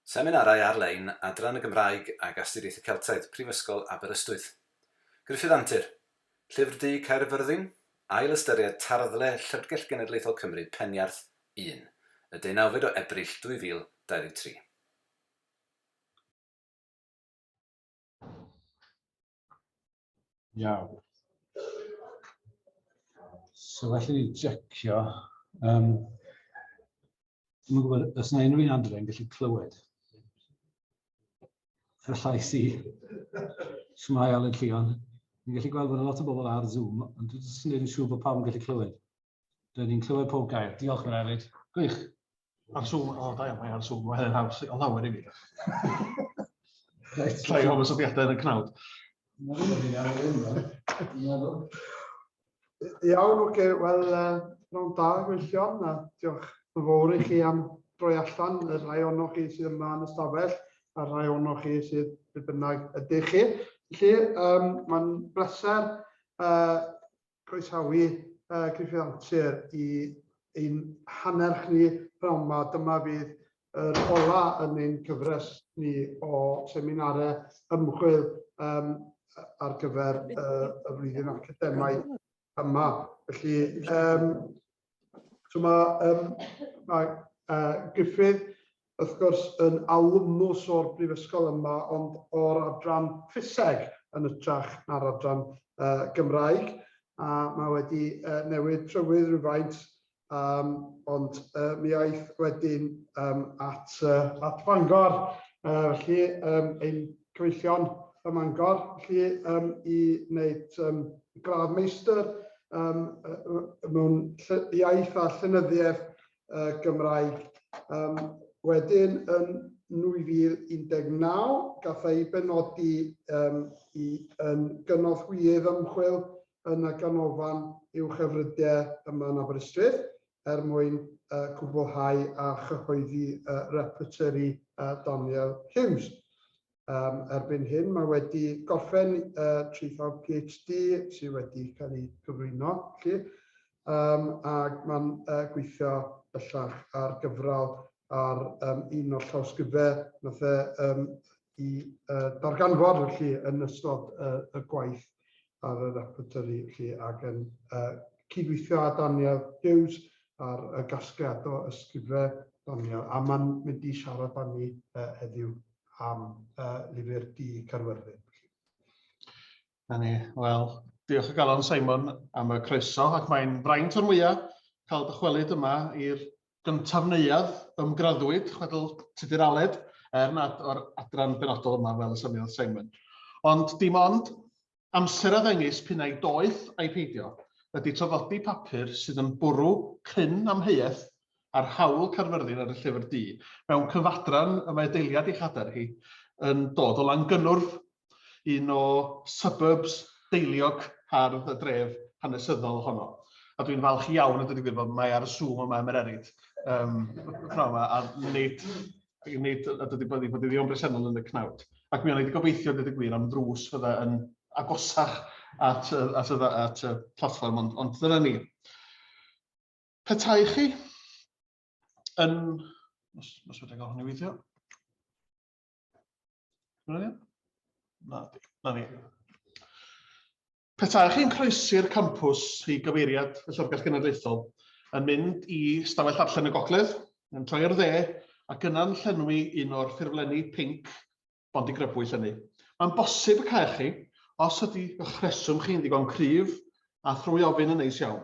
Seminarau ar-lein, Adran y Gymraeg ag Astudiaethau Celtaidd, Prifysgol Aberystwyth. Gruffudd Antur, Llyfr Du Caerfyrddin, Ailystyried tarddle Llyfrgell Genedlaethol Cymru Peniarth 1, y 19 o Ebrill 2023. Iawn. So felly ni jecio. Dwi'n gwybod, os yna unrhyw un adre yn gallu clywed y llais i Smile yn Llion. Ni'n gallu gweld bod lot o bobl ar Zoom, ond dwi'n jyst yn gwneud yn siŵr bod pawb yn gallu clywed. Dyn ni'n clywed pob gair. Diolch yn eryd. Gwych. Ar Zoom, da iawn, mae ar Zoom, mae hynny'n haws, o lawer i mi. Llai o ymwysodiadau yn y cnawd. Iawn, oce, wel, rhawn da gweithion, a diolch yn fawr i chi am droi allan, y rhai o'noch chi sydd yma yn y stafell, a rhai o'noch chi sydd beth bynnag ydych chi. Felly, mae'n bleser croesawu Gruffudd Antur i ein hanner ni pnawn yma. Dyma fydd yr ola yn ein cyfres ni o seminarau ymchwil ar gyfer y flwyddyn academaidd yma. Felly, mae Gruffudd, wrth gwrs, yn alumnws o'r Prifysgol yma, ond o'r Adran Ffiseg yn ytrach na'r Adran Gymraeg. A mae wedi newid trywydd rhywfaint, ond mi aeth wedyn at Bangor. Felly, ein cyfeillion ym Mangor, felly i wneud gradd meistr mewn iaith a llenyddiaeth Gymraeg. Wedyn, yn 2019, gath ei benodi yn gynorthwydd ymchwil yn y ganolfan uwchhyfrydau yma yn Aberystwyth, mwyn cwblhau a chyhoeddi repertori Daniel Hughes. Erbyn hyn, mae wedi gorffen traethawd PhD sydd wedi cael ei gyflwyno, ac mae'n gweithio bellach ar gyfrol ar un o'r llawsgrifau nath i darganfod yn ystod y gwaith ar y repertori ac yn cydweithio â Daniel Hughes ar y gasgliad o ysgrifau Daniel, a mae'n mynd i siarad â ni heddiw am Llyfr Du Caerfyrddin. Wel, diolch o galon Simon am y croeso, ac mae'n fraint o'r mwyaf cael dychwelyd yma i'r gyntaf neuadd ymgraddwyd, chwedl Tudur Aled, nad o'r adran benodol yma fel y symud Simon. Ond dim ond amser a ddengys pinnau doeth a'i peidio ydy traddodi papur sydd yn bwrw cyn amheuaeth ar hawl Caerfyrddin ar y Llyfr Du, mewn cyfadran y mae deiliad i'ch adar hi yn dod o Langynwrf, un o suburbs deiliog hardd y dref hanesyddol honno. A dwi'n falch iawn yn dweud bod mae ar y Zoom yma yn Eryd. A nid ydy bod i ddion bresennol yn y cnawd. Ac mi o'n i wedi gobeithio dweud y gwir am drws fydda yn agosach at y platfform, ond dyna ni. Petai chi yn... Os wedi gael hwnni weithio? Na ni. Petai chi'n croesi'r campws i gyfeiriad y Llyfrgell Genedlaethol yn mynd i stafell darllen y Gogledd, yn troi ar dde, ac yna'n llenwi un o'r ffurflenni pinc Bondi Grybwyll hynny. Mae'n bosib y cael chi, os ydy eich rheswm chi'n ddigon cryf a thrwy ofyn yn neis iawn,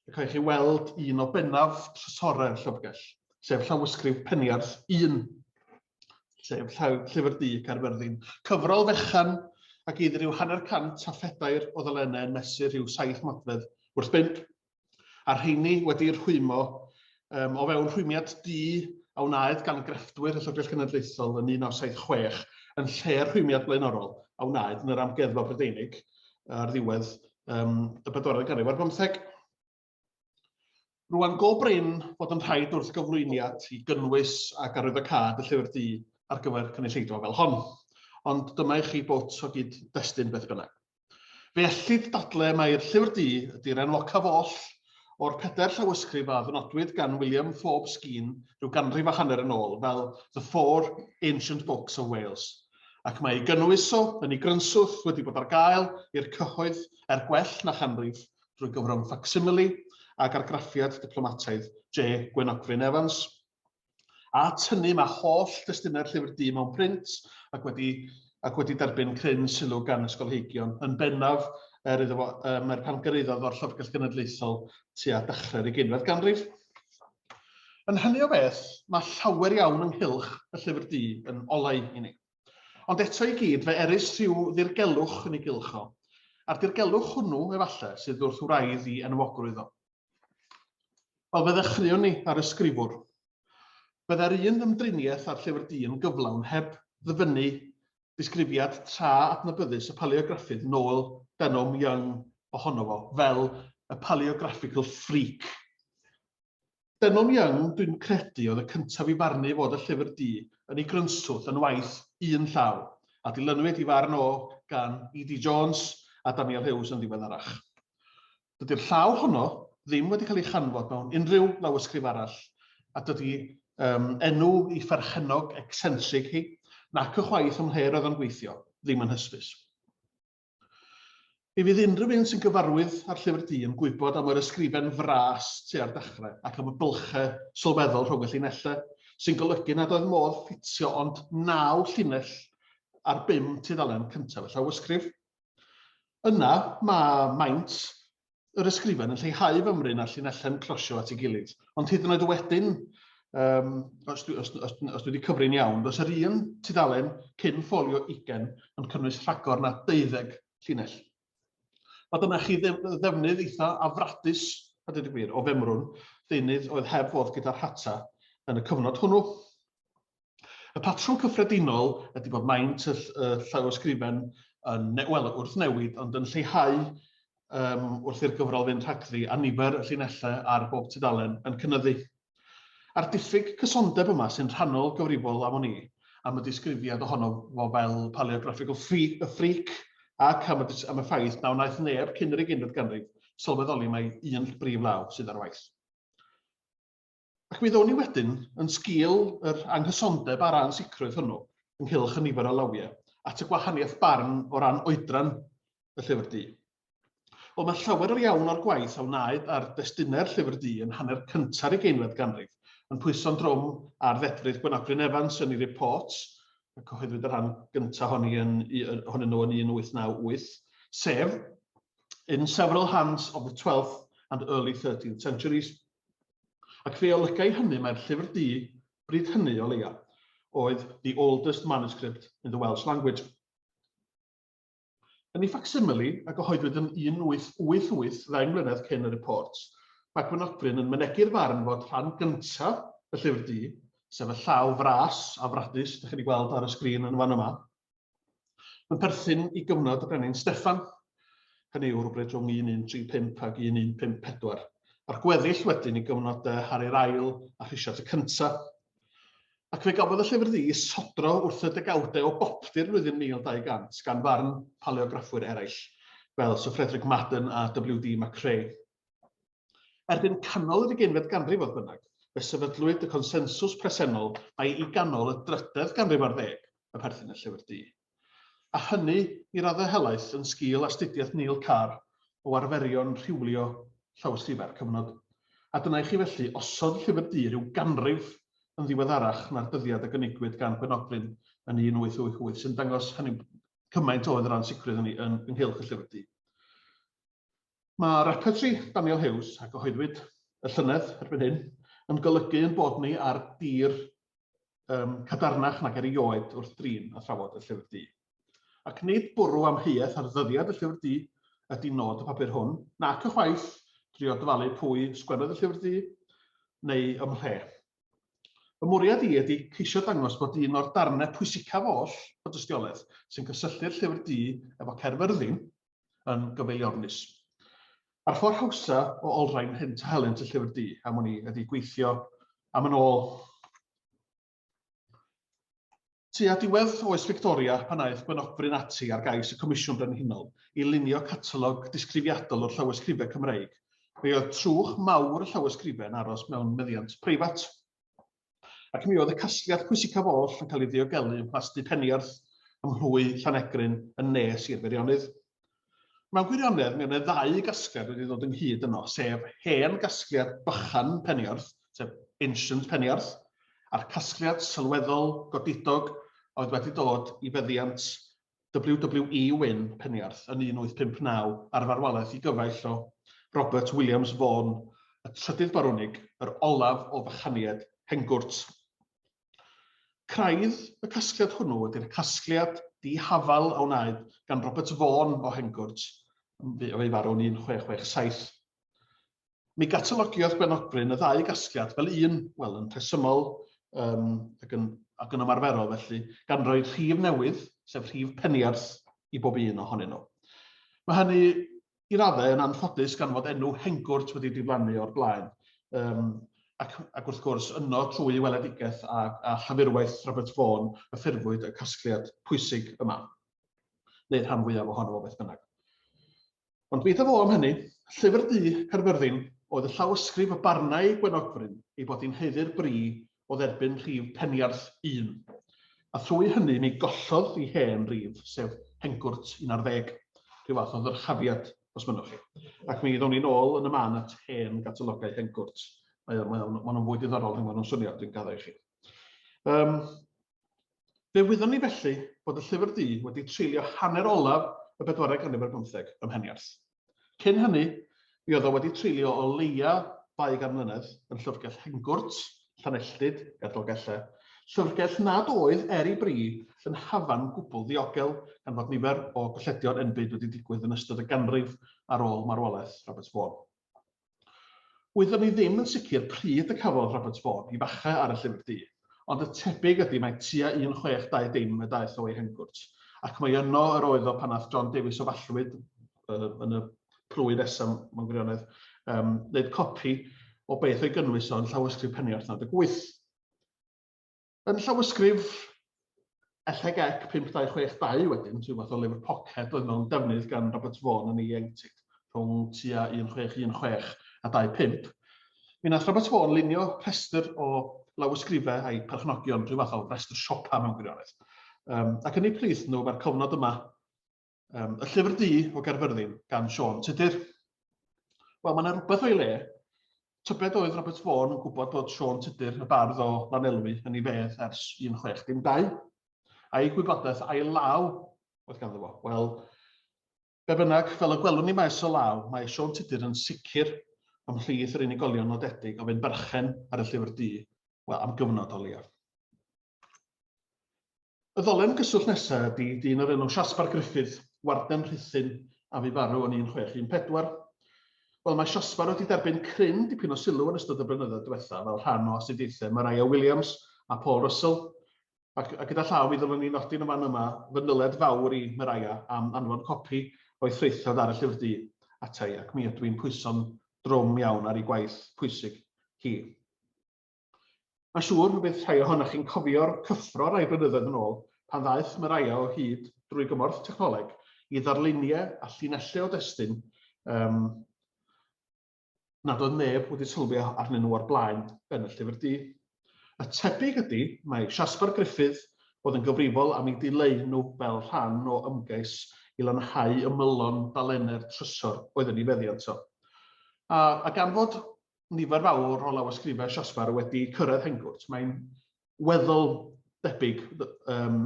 y cael chi weld un o bennaf trysorau'r llyfrgell, sef llawysgrif Peniarth 1, sef Llyfr Du Caerfyrddin. Cyfrol fechan ac idd ryw 100 a phedair o ddalennau yn mesur rhyw 7 modfedd wrth 5. A'r rheini wedi'i rhwymo o fewn rhwymiad du a wnaed gan grefftwyr y Llyfrgell Genedlaethol yn 1976 yn lle'r rhwymiad blaenorol a wnaed yn yr Amgueddfa Brydeinig ar ddiwedd y 14th ganrif ar 15. Rwan go brin fod yn rhaid wrth gyflwyniad i gynnwys ac arwyddocâd y Llyfr Du ar gyfer cynulleidfa fel hon. Ond dyma i chi bot o gyd-destun beth bynnag. Fe ellid dadle mae'r Llyfr Du ydy'r enwocaf oll o'r 4 llawysgrif a ddynodwyd gan William Forbes Skene rhyw ganrif a hanner yn ôl fel The 4 Ancient Books of Wales, ac mae ei gynnwys o yn ei grynswth wedi bod ar gael i'r cyhoedd gwell na chanrif drwy gyfrwng facsimile ac argraffiad diplomataidd J. Gwenogfryn Evans. A tynnu mae holl destunau'r Llyfr Du mewn print ac wedi derbyn cryn sylw gan ysgolheigion yn bennaf mae'r pan gyrraeddodd o'r Llyfrgell Genedlaethol tua dechrau'r 20th ganrif. Yn hynny o beth, mae llawer iawn ynghylch y Llyfr Du yn olau i ni. Ond eto i gyd, fe erys rhyw ddirgelwch yn ei gylch o, a'r dirgelwch hwnnw efallai sydd wrth wraidd i enwogrwydd o. Wel, fe ddechreuwn ni ar ysgrifwr. Byddai'r un ymdriniaeth ar Llyfr Du yn gyflawn heb ddyfynnu disgrifiad tra adnabyddus y paleograffydd Noel Denholm Young ohono fo, fel y paleographical freak. Denholm Young, dwi'n credu, oedd y cyntaf i farnu fod y Llyfr Du yn ei grynswth yn waith un llaw, a dilynwyd i farn o gan E.D. Jones a Daniel Hughes yn ddiweddarach. Dydy'r llaw honno ddim wedi cael ei chanfod mewn unrhyw lawysgrif arall, a dydy enw i pherchenog eccentric hi, nac y chwaith ymher oedd yn gweithio, ddim yn hysbys. Mi fydd unrhyw un sy'n gyfarwydd ar Llyfr Du yn gwybod am yr ysgrifen fras tua'r dechrau ac am y bylchau sylweddol rhwng y llinellau, sy'n golygu nad oedd modd ffitio ond 9 llinell ar 5 tudalen cyntaf y llawysgrif. Yna mae maint yr ysgrifen yn lleihau fymryn a'r llinelau'n closio at ei gilydd, ond hyd yn oed wedyn, os dwi wedi cyfri'n iawn, does yr un tudalen cyn ffolio 20 yn cynnwys rhagor na 12 llinell. Mae dyna chi ddefnydd eitha afradus, a dweud y gwir, o femrwn, deunydd oedd heb fod gyda'r hata yn y cyfnod hwnnw. Y patrwm cyffredinol ydy bod maint y llawysgrifen wrth newid, ond yn lleihau wrth i'r gyfrol fynd rhagddi a nifer y llinellau ar bob tudalen yn cynyddu. A'r diffyg cysondeb yma sy'n rhannol gyfrifol am ni, am y disgrifiad ohono fo fel paleographical freak, ac am y ffaith na wnaeth neb cyn yr 20th ganrif sylweddoli mai un brif law sydd ar waith. Ac mi ddown ni wedyn yn sgil yr anghysondeb a'r ansicrwydd hwnnw ynghylch y nifer o lawiau at y gwahaniaeth barn o ran oedran y Llyfr Du. Wel, mae llawer iawn o'r gwaith a wnaed ar destunau'r Llyfr Du yn hanner cynta'r 20th ganrif yn pwyso'n drwm ar ddedfrydd Gwenogfryn Evans yn ei report, y cyhoeddwyd y rhan gyntaf ohonyn nhw yn 1898, sef In Several Hands of the 12th and Early 13th Centuries. Ac fe olygau hynny mae'r Llyfr Du bryd hynny o leia oedd the oldest manuscript in the Welsh language. Yn ei facsimile, a gyhoeddwyd yn 1888, 10 mlynedd cyn y report, mae Gwenogfryn yn mynegu'r farn fod rhan gyntaf y Llyfr Du, sef y llaw fras a fradus, ydych chi wedi gweld ar y sgrin yn fan yma, yn perthyn i gyfnod y brenin Steffan, hynny yw rhywbryd rhwng 1135 ac 1154, a'r gweddill wedyn i gyfnodau Harri'r Ail a Rhisiart y cyntaf. Ac fe gafodd y Llyfr Du sodro wrth y degawdau o boptu'r flwyddyn 1200 gan farn paleograffwyr eraill, fel Sir Frederick Madden a W.D. Macrae. Erbyn canol y 20th ganrif oedd bynnag, fe sefydlwyd y consensws presennol ai i ganol y 30th ganrif ar 10 y perthyn y Llyfr Du. A hynny i raddau helaeth yn sgil astudiaeth Neil Carr o arferion rhywlio llawysgrifau'r cyfnod. A dyna i chi felly osod Llyfr Du rhyw ganrif yn ddiweddarach na'r dyddiad y gynigwyd gan Gwenogfryn yn 1888, sy'n dangos hynny cymaint oedd yr ansicrwydd yn ynghylch y Llyfr Du. Mae repertory Daniel Hughes a gyhoeddwyd y llynedd erbyn hyn yn golygu yn bod ni ar dir cadarnach nag erioed wrth drin a thrafod y Llyfr Du. Ac nid bwrw amheuaeth ar ddyddiad y Llyfr Du ydy nod y papur hwn, nac y chwaith drio dyfalu pwy sgwennodd y Llyfr Du neu ymhle. Y mwriad i ydy ceisio dangos bod un o'r darnau pwysicaf oll o dystiolaeth sy'n cysylltu'r Llyfr Du efo Caerfyrddin yn gyfeiliornus. A'r ffordd hawsa o olrhain hynt a helynt y Llyfr Du am hwnni ydy gweithio am yn ôl. Tua diwedd oes Victoria pan aeth Gwenogfryn ati ar gais y Comisiwn Brenhinol i lunio catalog disgrifiadol o'r llawysgrifau Cymreig Fe oedd trwch mawr y llawysgrifau yn aros mewn meddiant preifat. Ac mi oedd y casgliad pwysicaf oll yn cael ei ddiogelu yn plasty Peniarth ym mhlwy Llanegryn yn nes i'r Beirionnydd. Mewn gwirionedd, mi oedd yna 2 gasgliad wedi dod ynghyd yno, sef hen gasgliad bychan Peniarth, sef Ancient Peniarth, a'r casgliad sylweddol godidog oedd wedi dod i feddiant WWE Wyn Peniarth yn 1859 ar farwolaeth i gyfaill o Robert Williams Vaughan, y trydydd barwnig, yr olaf o fychaniaid Hengwrt. Craidd y casgliad hwnnw ydy'r casgliad di-hafal a wnaed gan Robert Vaughan o Hengwrt, o ei farw'n 1667. Mi gatalogiodd Gwenogbryn y 2 gasgliad fel un, wel, yn rhesymol ac yn ymarferol felly, gan roi rhif newydd, sef rhif Peniarth, i bob un ohonyn nhw. Mae hynny i raddau yn anffodus gan fod enw Hengwrt wedi diflannu o'r blaen. Ac wrth gwrs yno trwy weledigaeth a llafurwaith Robert Vaughan y ffurfwyd y casgliad pwysig yma. Neu'r rhan fwyaf ohono fo beth bynnag. Ond beth efo am hynny, Llyfr Du Caerfyrddin oedd y llawysgrif y barnau Gwenogbryn ei bod hi'n heiddi'r bri o dderbyn rhif Peniarth 1. A thrwy hynny mi gollodd ei hen rhif, sef Hengwrt 11, rhyw fath o ddyrchafiad os mynnwch chi. Ac mi ddown ni nôl yn y man at hen gatalogau Hengwrt. Mae nhw'n fwy diddorol yn nhw'n swnio, dwi'n gaddo i chi. Fe wyddwn ni felly bod y Llyfr Du wedi treulio hanner olaf y 14eg ganrif ar 15 ym Mheniarth. Cyn hynny, mi oedd o wedi treulio o leia 200 mlynedd yn llyfrgell Hengwrt, Llanelltid, Gadolgellau, llyfrgell nad oedd i bri yn hafan gwbl ddiogel gan fod nifer o golledion enbyd wedi digwydd yn ystod y ganrif ar ôl marwolaeth Robert Vaughan. Wyddwn ni ddim yn sicr pryd y cafodd Robert Vaughan i bachau ar y Llyfr Du, ond y tebyg ydy mae tua 1620 y daeth o ei Hengwrt, ac mae yno yr oedd o pan ath John Davies o Fallwyd yn y plwy nesaf mewn gwirionedd, wneud copi o beth o'i gynnwys o'n llawysgrif Peniarth 98. Yn llawysgrif LLGC 5262 wedyn, rhyw fath o lyfr poced oedd mewn defnydd gan Robert Vaughan yn ei ieuenctid rhwng tua 1616 a 25. Mi nath Robert Vaughan lunio rhestr o lawysgrifau a'i perchnogion rhyw fath o rhestr siopa mewn gwirionedd. Ac yn ei plith nhw mae'r cofnod yma, y Llyfr Du o Caerfyrddin gan Siôn Tudur. Wel, mae yna rhywbeth o'i le. Tybed oedd Robert Vaughan yn gwybod bod Siôn Tudur y bardd o Lanelwy yn ei fedd ers 1612. A'i gwybodaeth a'i law oedd ganddo fo. Wel, be bynnag, fel y gwelwn ni maes o law, mae Siôn Tudur yn sicr ymhlith yr unigolion nodedig o fynd berchen ar y Llyfr Du am gyfnod o leiaf. Y ddolen gyswllt nesaf ydy dyn o'r enw Siasbar Gruffudd, Warden Rhuthun a fu farw yn 1614. Wel, mae Siasbar wedi derbyn cryn dipyn o sylw yn ystod y blynyddoedd diwethaf fel rhan o astudiaethau Maria Williams a Paul Russell. Ac gyda llaw mi ddylwn ni nodi'n y man yma fanyled fawr i Maria am anfon copi o'i threithiad ar y Llyfr Du atai, ac mi ydw i'n pwyso'n drwm iawn ar ei gwaith pwysig hi. Mae'n siŵr bydd rhai ohonoch chi'n cofio'r cyffro rai blynyddoedd yn ôl pan ddaeth Maria o hyd drwy gymorth technoleg i ddarluniau a llinellau o destun nad oedd neb wedi sylwi arnyn nhw o'r blaen yn y Llyfr Du. Y tebyg ydy mae Siasbar Gruffudd oedd yn gyfrifol am ei dileu nhw fel rhan o ymgais i lanhau ymylon dalenau'r trysor oedd yn ei feddiant o. A gan fod nifer fawr o lawysgrifau Siasbar wedi cyrraedd Hengwrt, mae'n weddol debyg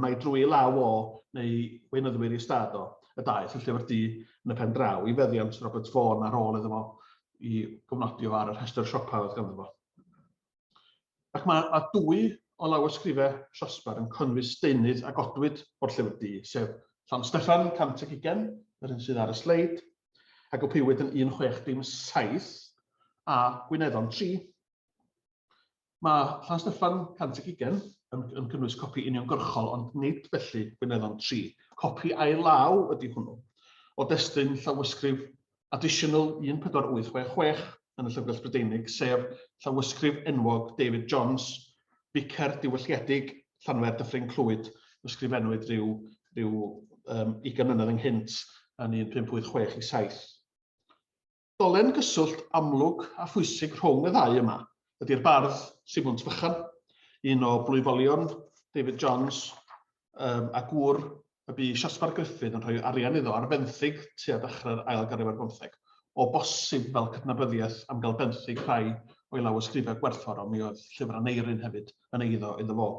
mae drwy law o neu weinyddwyr i stad o y daeth y Llyfr Du yn y pen draw i feddiant Robert Vaughan ar ôl iddo fo i gofnodio ar y rhestr siopa oedd ganddo fo. Ac mae 2 o lawysgrifau Siasbar yn cynnwys deunydd a godwyd o'r Llyfr Du, sef Llansteffan 120, yr un sydd ar y sleid, ac o piwyd yn 1617 a Gwyneddon 3. Mae Llansteffan 120 yn cynnwys copi uniongyrchol, ond nid felly Gwyneddon 3. Copi a'i law ydy hwnnw, o destun llawysgrif additional 1486 yn y Llyfrgell Brydeinig, sef llawysgrif enwog David Jones, Vicar Diwylliedig, Llanfer Dyffryn Clwyd, ysgrifennwyd rhyw 20 mlynedd ynghynt yn 1586 i 7. Dolen gyswllt amlwg a phwysig rhwng y ddau yma ydy'r bardd Simons Fychan, un o blwyfolion David Jones a gŵr y bu Siosbar Gruffudd yn rhoi arian iddo ar benthyg tua dechrau'r ail ganrif ar 15, o bosib fel cydnabyddiaeth am gael benthyg rhai o'i lawysgrifau gwerthfawr, mi oedd llyfr Aneirin hefyd yn eiddo iddo fo.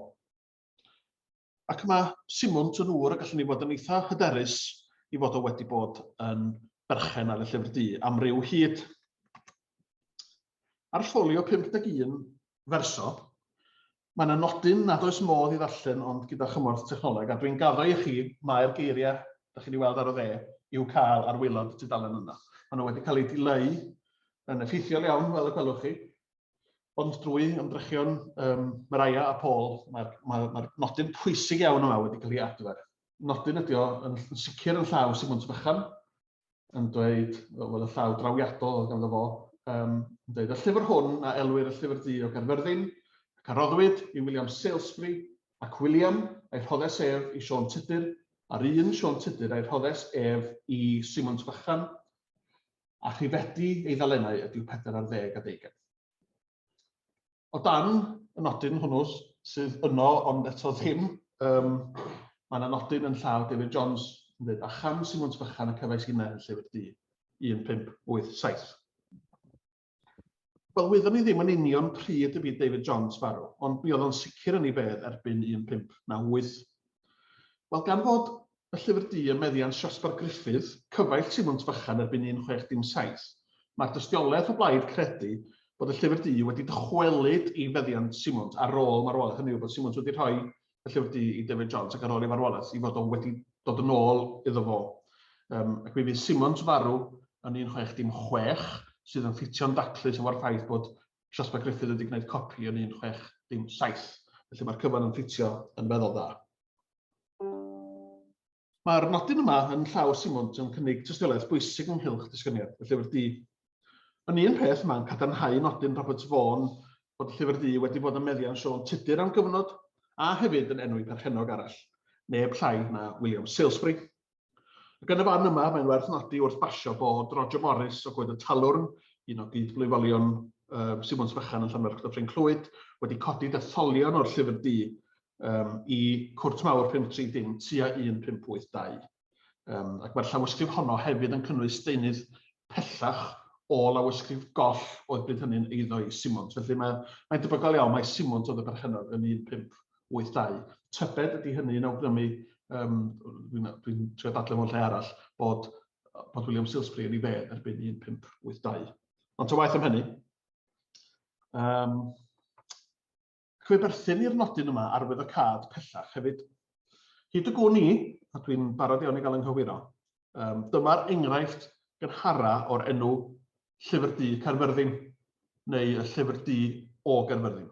Ac mae Simons yn ŵr a gallwn ni fod yn eitha hyderus i fod o wedi bod yn berchen ar y Llyfr Du am ryw hyd. Ar ffolio 51 ferso, mae yna nodyn nad oes modd i ddarllen ond gyda chymorth technoleg, a dwi'n gaddo i chi mae'r geiriau, da chi'n ei weld ar y dde, i'w cael ar waelod y tudalen yna. Maen nhw wedi cael eu dileu yn effeithiol iawn, fel y gwelwch chi, ond drwy ymdrechion Maria a Paul, mae'r nodyn pwysig iawn yma wedi cael ei adfer. Nodyn ydy o yn sicr yn llaw Simons Fychan, yn dweud, oedd y llaw drawiadol oedd ganddo fo, yn dweud, y llyfr hwn a elwir y Llyfr Du o Caerfyrddin, ac a roddwyd i William Salisbury ac William a'i rhoddes ef i Sion Tudur, a'r un Sion Tudur a'i rhoddes ef i Simons Fychan, a rhifedu ei ddalennau ydyw 40 a 20. O dan y nodyn hwnnw sydd yno ond eto ddim, mae yna nodyn yn llaw David Jones yn dweud, a cham Simons Fychan y cyfais unau yn Llyfr Du 1587. Wel, wyddwn ni ddim yn union pryd y byd David Jones farw, ond mi oedd o'n sicr yn ei bedd erbyn 1598. Wel, gan fod y Llyfr Du yn meddiant Siosbar Gruffudd, cyfaill Simons Fychan erbyn 1617, mae'r dystiolaeth o blaid credu bod y Llyfr Du wedi dychwelyd i feddiant Simons ar ôl marwolaeth, hynny yw bod Simons wedi rhoi y Llyfr Du i David Jones ac ar ôl i marwolaeth i fod o wedi dod yn ôl iddo fo. Ac mi fydd Simons farw yn 1616, sydd yn ffitio'n daclus efo'r ffaith bod Siosbar Gruffudd wedi gwneud copi yn 1617. Felly mae'r cyfan yn ffitio yn feddwl dda. Mae'r nodyn yma yn llaw Simons yn cynnig tystiolaeth bwysig ynghylch disgyniad y Llyfr Du. Yn un peth, mae'n cadarnhau nodyn Robert Vaughan bod y Llyfr Du wedi bod yn meddiant Sion Tudur am gyfnod a hefyd yn enwi perchenog arall, neb llai na William Salisbury. Ac yn y fan yma, mae'n werth nodi wrth basio bod Roger Morris o Goed y Talwrn, un o gyd-blwyfolion Simons Fychan yn Llanfairpwll y Ffrinclwyd, wedi codi detholion o'r Llyfr Du i Cwrt Mawr 530 tua 1582. Ac mae'r llawysgrif honno hefyd yn cynnwys deunydd pellach o lawysgrif goll oedd bryd hynny'n eiddo i Simons. Felly mae'n debygol iawn, mae Simons oedd y berchenog yn 1582. Tybed ydy hynny'n awgrymu, dwi'n trio dadlau mewn lle arall, bod William Salisbury yn ei fedd erbyn 1582. Ond ta waith am hynny, Cwy berthyn i'r nodyn yma arwydd o cad pellach hefyd. Hyd y gwn i, a dwi'n barod iawn i gael ynghywiro, dyma'r enghraifft gynhara o'r enw Llyfr Du Caerfyrddin, neu y Llyfr Du o Gaerfyrddin.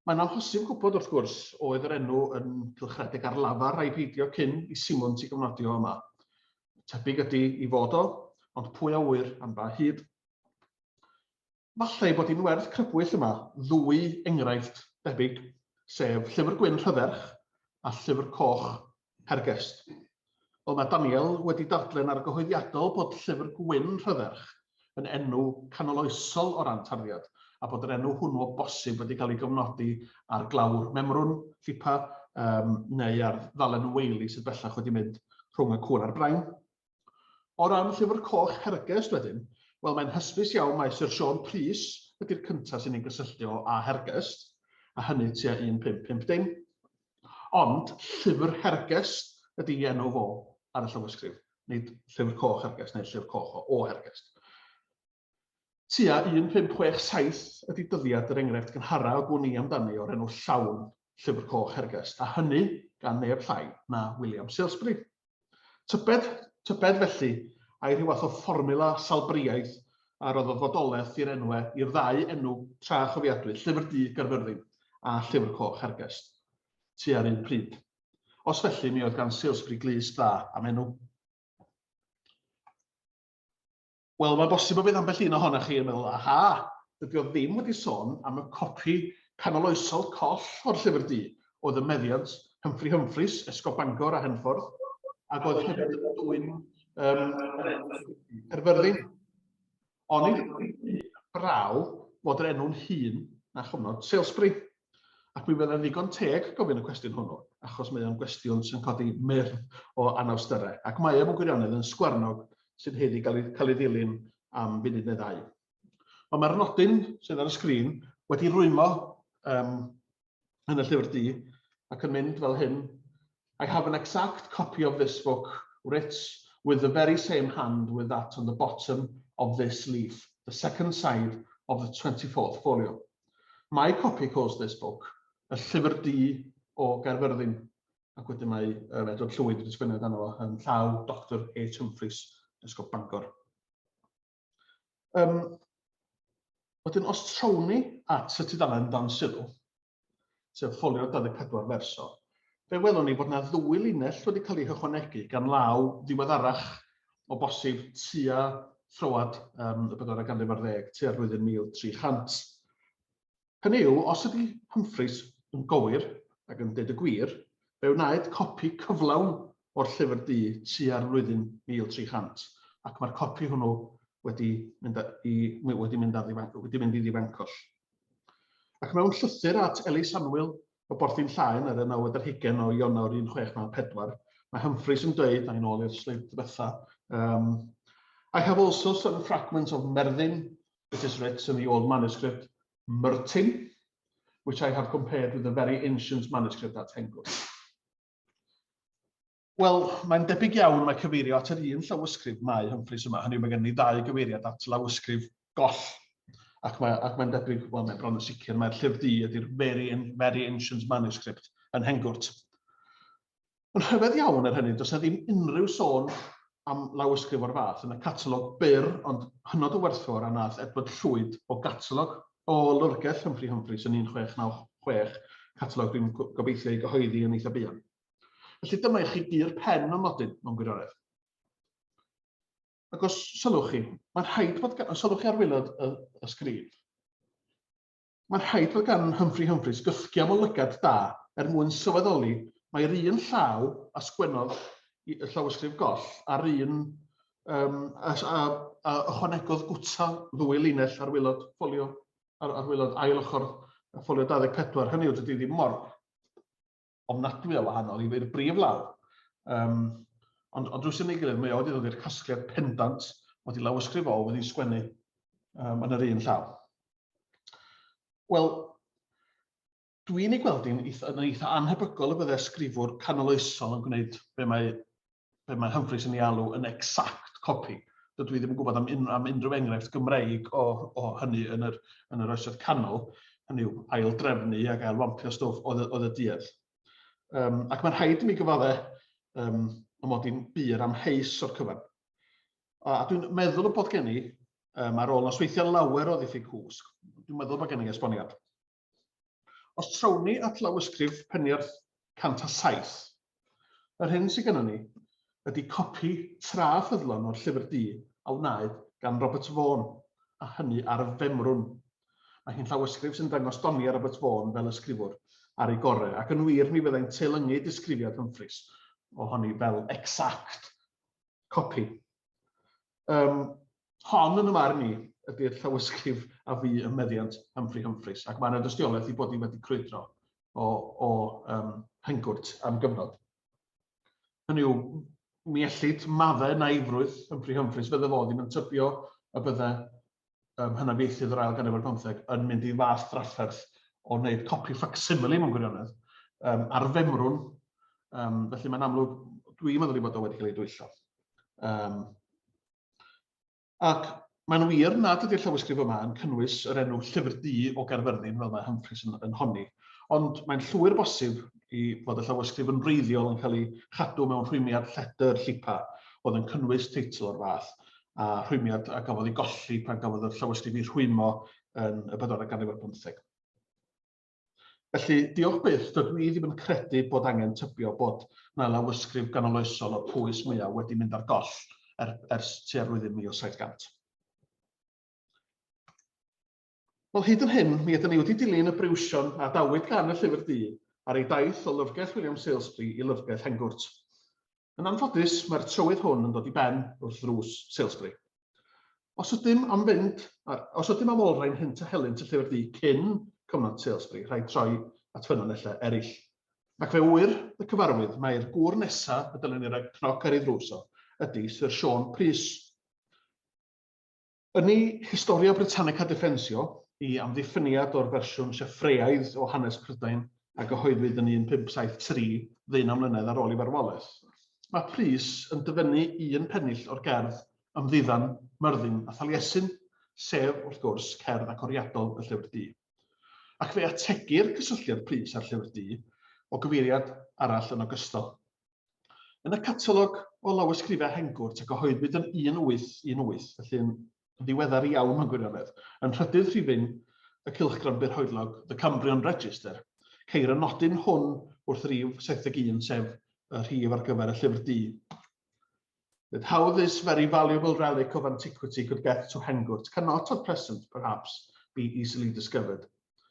Mae'n amhosib gwybod wrth gwrs oedd yr enw yn gylchredig ar lafar a'i peidio cyn i Simons i gyfnodi o yma. Tebyg ydy i fod o, ond pwy a wyr am ba hyd. Falle bod hi'n werth crybwyll yma ddwy enghraifft debyg, sef Llyfr Gwyn Rhydderch a Llyfr Coch Hergest. Wel, mae Daniel wedi dadlen ar gyhoeddiadol bod Llyfr Gwyn Rhydderch yn enw canoloesol o ran tarddiad, a bod yr enw hwnnw o bosib wedi cael ei gyfnodi ar glawr memrwn, llipa, neu ar ddalen weili sydd bellach wedi mynd rhwng y cŵn a'r brain. O ran Llyfr Coch Hergest wedyn, wel, mae'n hysbys iawn mae Sir Siôn Prys ydy'r cyntaf sy'n ei gysylltio â Hergest, a hynny tua 1550. Ond Llyfr Hergest ydy enw fo ar y llawysgrif, nid Llyfr Coch Hergest neu Llyfr Coch o Hergest. Tua 1567 ydy dyddiad yr enghraifft gynhara o gwni amdani o'r enw llawn Llyfr Coch Hergest, a hynny gan neb llai na William Salisbury. Tybed felly ai rhyw fath o fformula salbriaeth a roddodd fodolaeth i'r i'r ddau enw tra chofiadwy, Llyfr Du Caerfyrddin a Llyfr Coch Hergest, tua'r un pryd. Os felly mi oedd gan Salisbury glust dda am enw. Wel, mae'n bosib o bydd ambell un ohonoch chi yn meddwl, aha, dydy o ddim wedi sôn am y copi canoloesol coll o'r Llyfr Du, oedd y meddiant Humphrey Humphreys, Esgob Bangor a Henffordd, ac oedd hefyd yn dwyn Caerfyrddin. Oni braw fod yr enw'n hun na chofnod Salisbury. Ac mi fyddai'n ddigon teg gofyn y cwestiwn hwnnw, achos mae o'n gwestiwn sy'n codi myrdd o anawsterau. Ac mae mewn gwirionedd yn sgwarnog sy'n heddi cael ei ddilyn am funud neu ddau. Ond mae'r nodyn sydd ar y sgrin wedi rwymo yn y llyfr du ac yn mynd fel hyn. I have an exact copy of this book writ with the very same hand with that on the bottom of this leaf, the second side of the 24th folio. My copy calls this book y Llyfr Du o Caerfyrddin, ac wedyn mae Edward Llwyd wedi sgwennu amdano fo yn llaw Dr H. Humphreys, Ysgol Bangor. Wedyn, os trown ni at y tudalen dan sylw, sef ffolio 24 ferso, fe welwn ni bod yna 2 linell wedi cael eu hychwanegu gan law ddiweddarach o bosib tua thrywad y 4th ganrif ar 10, tua'r flwyddyn 1300. Hynny yw, os ydy Humphreys yn gywir ac yn deud y gwir, fe wnaed copi cyflawn o'r llyfr du tua'r flwyddyn 1300, ac mae'r copi hwnnw wedi mynd i ddifangos. Ac mewn llythyr at Ellis Anwyl o Borthyn Llaen ar y 9 o Ionawr 1694, mae Humphreys yn dweud, a'n ôl i'r sleid diwetha, I have also some fragments of Merddin, which is written in the old manuscript Myrtin, which I have compared with the very ancient manuscript at Hengwr. Wel, mae'n debyg iawn mae cyfeirio at yr un llawysgrif mae Humphreys yma. Hynny yw, mae gen ni 2 gyfeiriad at lawysgrif goll. Ac mae'n debyg, wel, mae'n bron yn sicr, mae'r llyfr du ydy'r very ancient manuscript yn Hengwrt. Yn rhyfedd iawn ar hynny, does na ddim unrhyw sôn am lawysgrif o'r fath yn y catalog byr, ond hynod o werthfawr a nath Edward Llwyd o catalog o Lyrgell Humphreys yn 1696, catalog dwi'n gobeithio ei gyhoeddi yn eitha buan. Felly dyma i chi gur pen o nodyn mewn gwirionedd. Ac os sylwch chi, mae'n rhaid bod gan, sylwch chi ar wylod y sgrif, mae'n rhaid bod gan Humphreys gythgiam o lygad da mwyn sylweddoli mae'r un llaw a sgwennodd y llawysgrif goll a'r un ychwanegodd gwta 2 linell ar wylod ffolio, ar wylod ail ochr ffolio 24. Hynny yw, dydy ddim mor ofnadwy o wahanol i'r brif law. Ond drws yn ei gilydd, mae wedi dod i'r casgliad pendant wedi lawysgrif o wedi'i sgwennu yn yr un llaw. Wel, dwi'n ei gweld yn eitha anhebygol y bydde sgrifwr canoloesol yn gwneud be mae Humphreys yn ei alw yn exact copy. Dydw i ddim yn gwybod am unrhyw enghraifft Gymraeg o hynny yn yr oesoedd canol, hynny yw aildrefnu ac ailwampio stwff oedd y duedd. Ac mae'n rhaid i mi gyfadde y mod i'n byr am heis o'r cyfan. A dwi'n meddwl bod gen i, ar ôl nosweithio lawer o ddiffyg cwsg, dwi'n meddwl bod gen i esboniad. Os trown ni at lawysgrif Peniarth 107, yr hyn sydd gennym ni ydy copi traffyddlon o'r llyfr du a wnaed gan Robert Vaughan, a hynny ar y femrwn. Mae hi'n llawysgrif sy'n dangos doni ar Robert Vaughan fel ysgrifwr ar ei gorau, ac yn wir mi fyddai'n teilyngu disgrifiad Humphreys ohoni fel exact copi. Hon yn y marn ni ydy'r llawysgrif a fi ym meddiant Humphreys, ac mae'n dystiolaeth i bod i wedi crwydro o Hengwrt am gyfnod. Hynny yw, mi ellid maddau naifrwydd Humphreys fydde fod i'n tybio y bydde hynafieithydd o'r ail ganrif ar 15 yn mynd i fath drafferth o wneud copi facsimile mewn gwirionedd ar femrwn. Felly mae'n amlwg, dwi'n meddwl bod o wedi cael ei dwyllo. Ac mae'n wir nad ydy'r llawysgrif yma yn cynnwys yr enw Llyfr Du o Caerfyrddin fel mae Humphreys yn honni, ond mae'n llwyr bosib i fod y llawysgrif yn wreiddiol yn cael ei chadw mewn rhwymiad lledr llipa oedd yn cynnwys teitl o'r fath, a rhwymiad a gafodd ei golli pan gafodd y llawysgrif ei rhwymo yn y 4th ganrif ar 15. Felly, diolch byth, dydw i ddim yn credu bod angen tybio bod yna lawysgrif ganoloesol o pwys mwyaf wedi mynd ar goll ers tua'r flwyddyn 1700. Wel, hyd yn hyn, mi ydyn ni wedi dilyn y briwsion a dawyd gan y Llyfr Du ar ei daith o Lyfrgell William Salisbury i Lyfrgell Hengwrt. Yn anffodus, mae'r trywydd hwn yn dod i ben wrth ddrws Salisbury. Os ydym am olrhain hynt a helynt y llyfr du cyn cyfnod Salisbury, rhaid troi at ffynonellau eraill. Ac fe wyr y cyfarwydd mae'r gŵr nesaf y dylen ni roi cnoc ar ei ddrws o ydy Sir Sean Prys. Yn ei Historia Britannica Defensio, i amddiffyniad o'r fersiwn Sieffreaidd o hanes Prydain a gyhoeddwyd yn 1573 ddeunaw mlynedd ar ôl i farwolaeth, mae Prys yn dyfynnu un pennill o'r gerdd Ymddiddan, Myrddin a Thaliesin, sef wrth gwrs cerdd agoriadol y llyfr du. Ac fe ategir cysylltiad Prys ar llyfr du o gyfeiriad arall yn ogystal. Yn y catalog o lawysgrifau hengwrt a gyhoeddwyd yn 1818, felly yn ddiweddar iawn mewn gwirionedd, yn rhydydd rhifyn y cylchgrawn byrhoedlog The Cambrian Register, ceir y nodyn hwn wrth rif 71, sef y rhif ar gyfer y llyfr du. That how this very valuable relic of antiquity could get to Hengwrt cannot at present, perhaps, be easily discovered,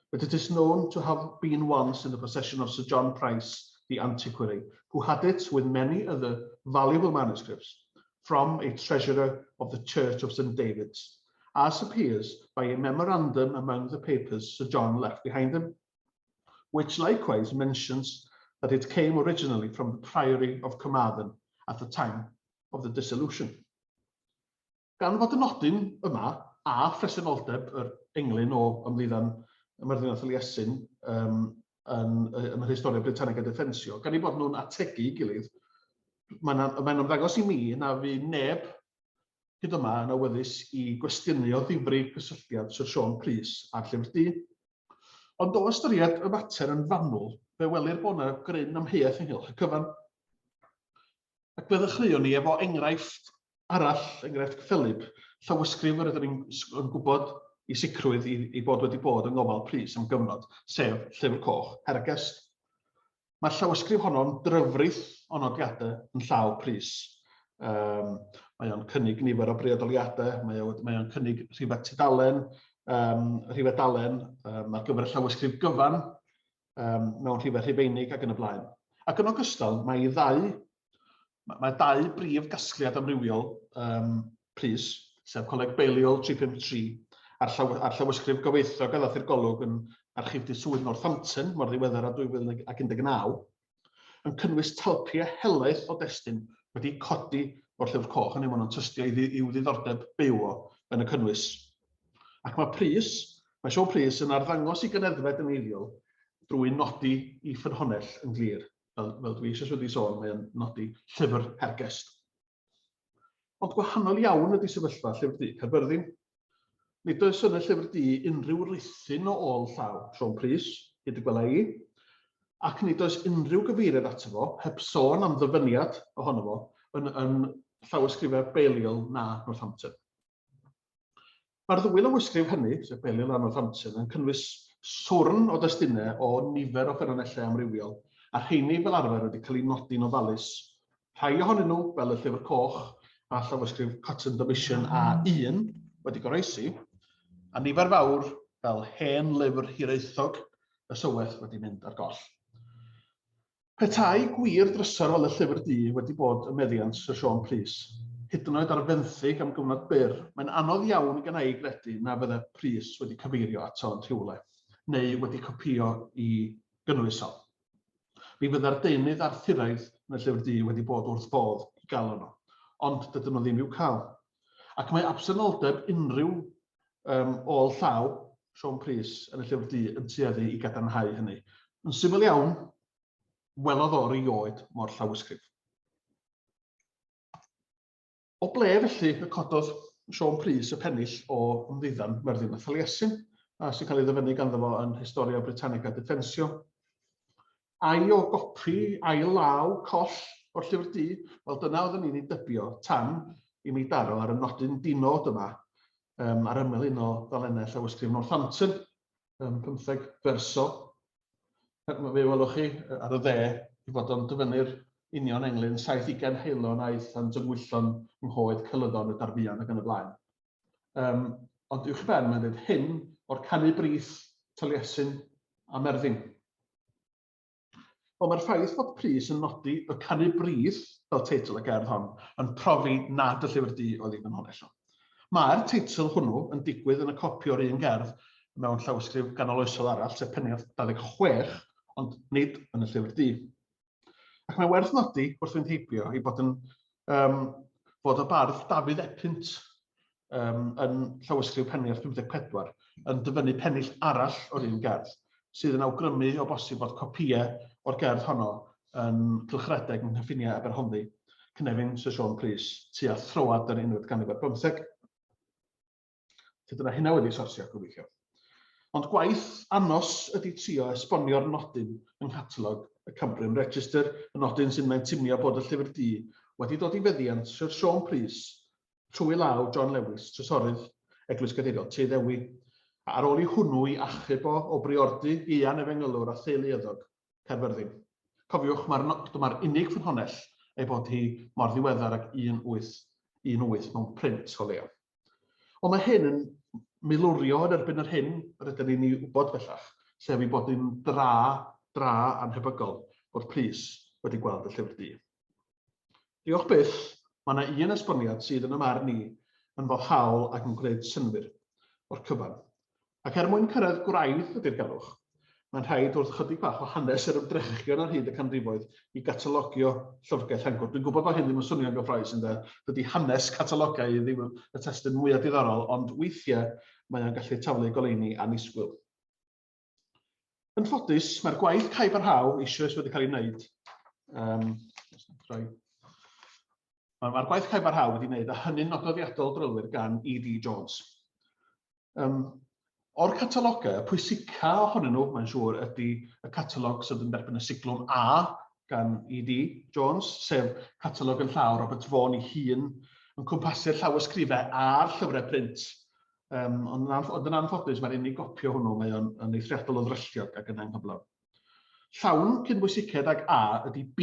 but it is known to have been once in the possession of Sir John Price, the antiquary, who had it with many other valuable manuscripts from a treasurer of the Church of St. David's, as appears by a memorandum among the papers Sir John left behind him, which likewise mentions that it came originally from the Priory of Carmarthen at the time of the dissolution. Gan fod y nodyn yma a phresenoldeb yr englyn o Ymddiddan y Myrddin a Thaliesin yn yr Historia Britannica Defensio, gan ei bod nhw'n ategu i gilydd, mae'n ymddangos i mi na fi neb hyd yma yn awyddus i gwestiynu o ddifri cysylltiad Sir Sean Prys a'r llyfr du. Ond o ystyried y mater yn fanwl, fe welir bod yna gryn amheuaeth ynghylch y cyfan. Ac fe ddechreuon ni efo enghraifft arall, enghraifft Philip, llawysgrif yr ydym ni'n gwybod i sicrwydd i bod wedi bod yng ngofal Prys am gyfnod, sef Llyfr Coch Hergest. Mae'r llawysgrif honno'n dryfrith o nodiadau yn llaw Prys. Mae o'n cynnig nifer o briodoliadau, mae o'n cynnig rhifau tudalen, rhifau dalen ar gyfer y llawysgrif gyfan mewn rhifau rhifeinig ac yn y blaen. Ac yn ogystal, mae dau brif gasgliad amrywiol Prys, sef Coleg Balliol 353, a'r llawysgrif gyfoethog a ddath i'r golwg yn Archif Dydd Swydd Northampton, mor ddiweddar a 2019, yn cynnwys talpiau helaeth o destun wedi codi o'r Llyfr Coch, hynny maen nhw'n tystio i'w ddiddordeb byw o yn y cynnwys. Ac mae Sean Prys yn arddangos i gyneddfed yn eiddiol drwy nodi i ffynhonnell yn glir. Fel dwi eisiau wedi sôn, mae'n nodi llyfr hergest. Ond gwahanol iawn ydy sefyllfa Llyfr Du Caerfyrddin. Nid oes yn y llyfr du unrhyw rithyn o ôl llaw Sean Prys, hyd y gwela i, ac nid oes unrhyw gyfeiriad ato fo, heb sôn am ddyfyniad ohono fo, yn llawysgrifau Balliol na Northampton. Mae'r ddwy lawysgrif hynny, sef Balliol a Northampton, yn cynnwys swrn o destunau o nifer o ffynonellau amrywiol, a rheini fel arfer wedi cael ei nodi'n ofalus. Rhai ohonyn nhw, fel y Llyfr Coch a llawysgrif Cotton Domitian A1 wedi goroesi, a nifer fawr fel hen lyfr hiraethog y syweth wedi mynd ar goll. Petai gwir drysor fel y llyfr du wedi bod y meddiant Sir Sean Prys, hyd yn oed ar fenthyg am gyfnod byr, mae'n anodd iawn i gynna i gredu na fydde Prys wedi cyfeirio ato yn rhywle, neu wedi copio i gynnwys o. Mi fydda'r deunydd Arthuraidd yn y llyfr du wedi bod wrth bodd i gael yno, ond dydyn nhw ddim i'w cael. Ac mae absenoldeb unrhyw ôl llaw Sean Prys yn y llyfr du yn tueddu i gadarnhau hynny. Yn syml iawn, welodd o'r i oed mor llawysgrif. O ble felly y cododd Sean Prys y pennill o Ymddiddan, Myrddin a Thaliesin, sy'n cael ei ddyfynu ganddo fo yn Historia Britannica Defensio. Ai o gopi, ai law, coll o'r llyfr du, wel dyna oedden ni'n ei dybio tan i mi daro ar y nodyn dinod yma ar ymyl un o ddalennau llawysgrif Northampton, 15 verso. Fe welwch chi ar y dde i fod o'n dyfynu'r union englyn 70 heilon aeth yn dyngwyllon nghoed Cylyddon y Darbian ac yn y blaen. Ond uwch ben mae'n dweud hyn o'r canu brith Taliesin a Myrddin. Ond mae'r ffaith fod Prys yn nodi y canu brith fel teitl y gerdd hon yn profi nad y llyfr du oedd ei ffynhonnell o. Mae'r teitl hwnnw yn digwydd yn y copi o'r un gerdd mewn llawysgrif ganoloesol arall, sef Peniarth 26, ond nid yn y Llyfr Du. Ac mae'n werth nodi wrth fynd heibio i bod fod y bardd Dafydd Epynt yn llawysgrif Peniarth 54 yn dyfynnu pennill arall o'r un gerdd, sydd yn awgrymu o bosib bod copïau o'r gerdd honno yn cylchredeg yng Nghyffiniau Aberhonddu, cynefin Sir Siôn Pris, tua throwad yr 11 Dyna hynna wedi sorsio gobeithio. Ond gwaith anos ydy trio esbonio'r nodyn yng nghatalog y Cambrian Register, y nodyn sy'n maintinio bod y Llyfr Du wedi dod i feddiant Sir Siôn Pris trwy law John Lewis, trysorydd Eglwys Gadeiriol Tŷ Ddewi, a ar ôl i hwnnw i achub o briordy Ian Efengelwr a theuluoddog Caerfyrddin. Cofiwch, mae'r unig ffynhonell ei bod hi mor ddiweddar ag 18 mewn print o leia. Ond mae hyn yn milwrio yn erbyn yr hyn rydyn ni'n ei wybod bellach, sef ei bod yn dra anhebygol bod Pris wedi gweld y Llyfr Du. Diolch byth, mae yna un esboniad sydd yn y marn ni yn foddhaol ac yn gwneud synwyr o'r cyfan. Ac mwyn cyrraedd gwraidd ydy'r galwch, mae'n rhaid wrth chydig bach o hanes yr ymdrechion ar hyd y canrifoedd i gatalogio llyfrgell Angor. Dwi'n gwybod bod hyn ddim yn swnio'n gyffroes yn dydy hanes catalogau ddim y testyn mwyaf diddorol, ond weithiau mae o'n gallu taflu goleuni anisgwyl. Yn ffodus, mae'r gwaith caib ar haw eisoes wedi cael ei wneud. Mae'r gwaith caib ar haw wedi wneud a hynny'n nodweddiadol drylwyr gan E.D. Jones. O'r catalogau, pwysica ohonyn nhw, mae'n siŵr, ydy y catalog sydd yn derbyn y siglwm A gan E.D. Jones, sef catalog yn llaw Robert Vaughan ei hun, yn cwmpasu'r llawysgrifau a'r llyfrau print. Ond yn anffodus, mae'r unig gopio hwnnw, mae o'n eithriadol o ddrylliog ac yn anghyflawn. Llawn cynbwysicedd ag A ydy B,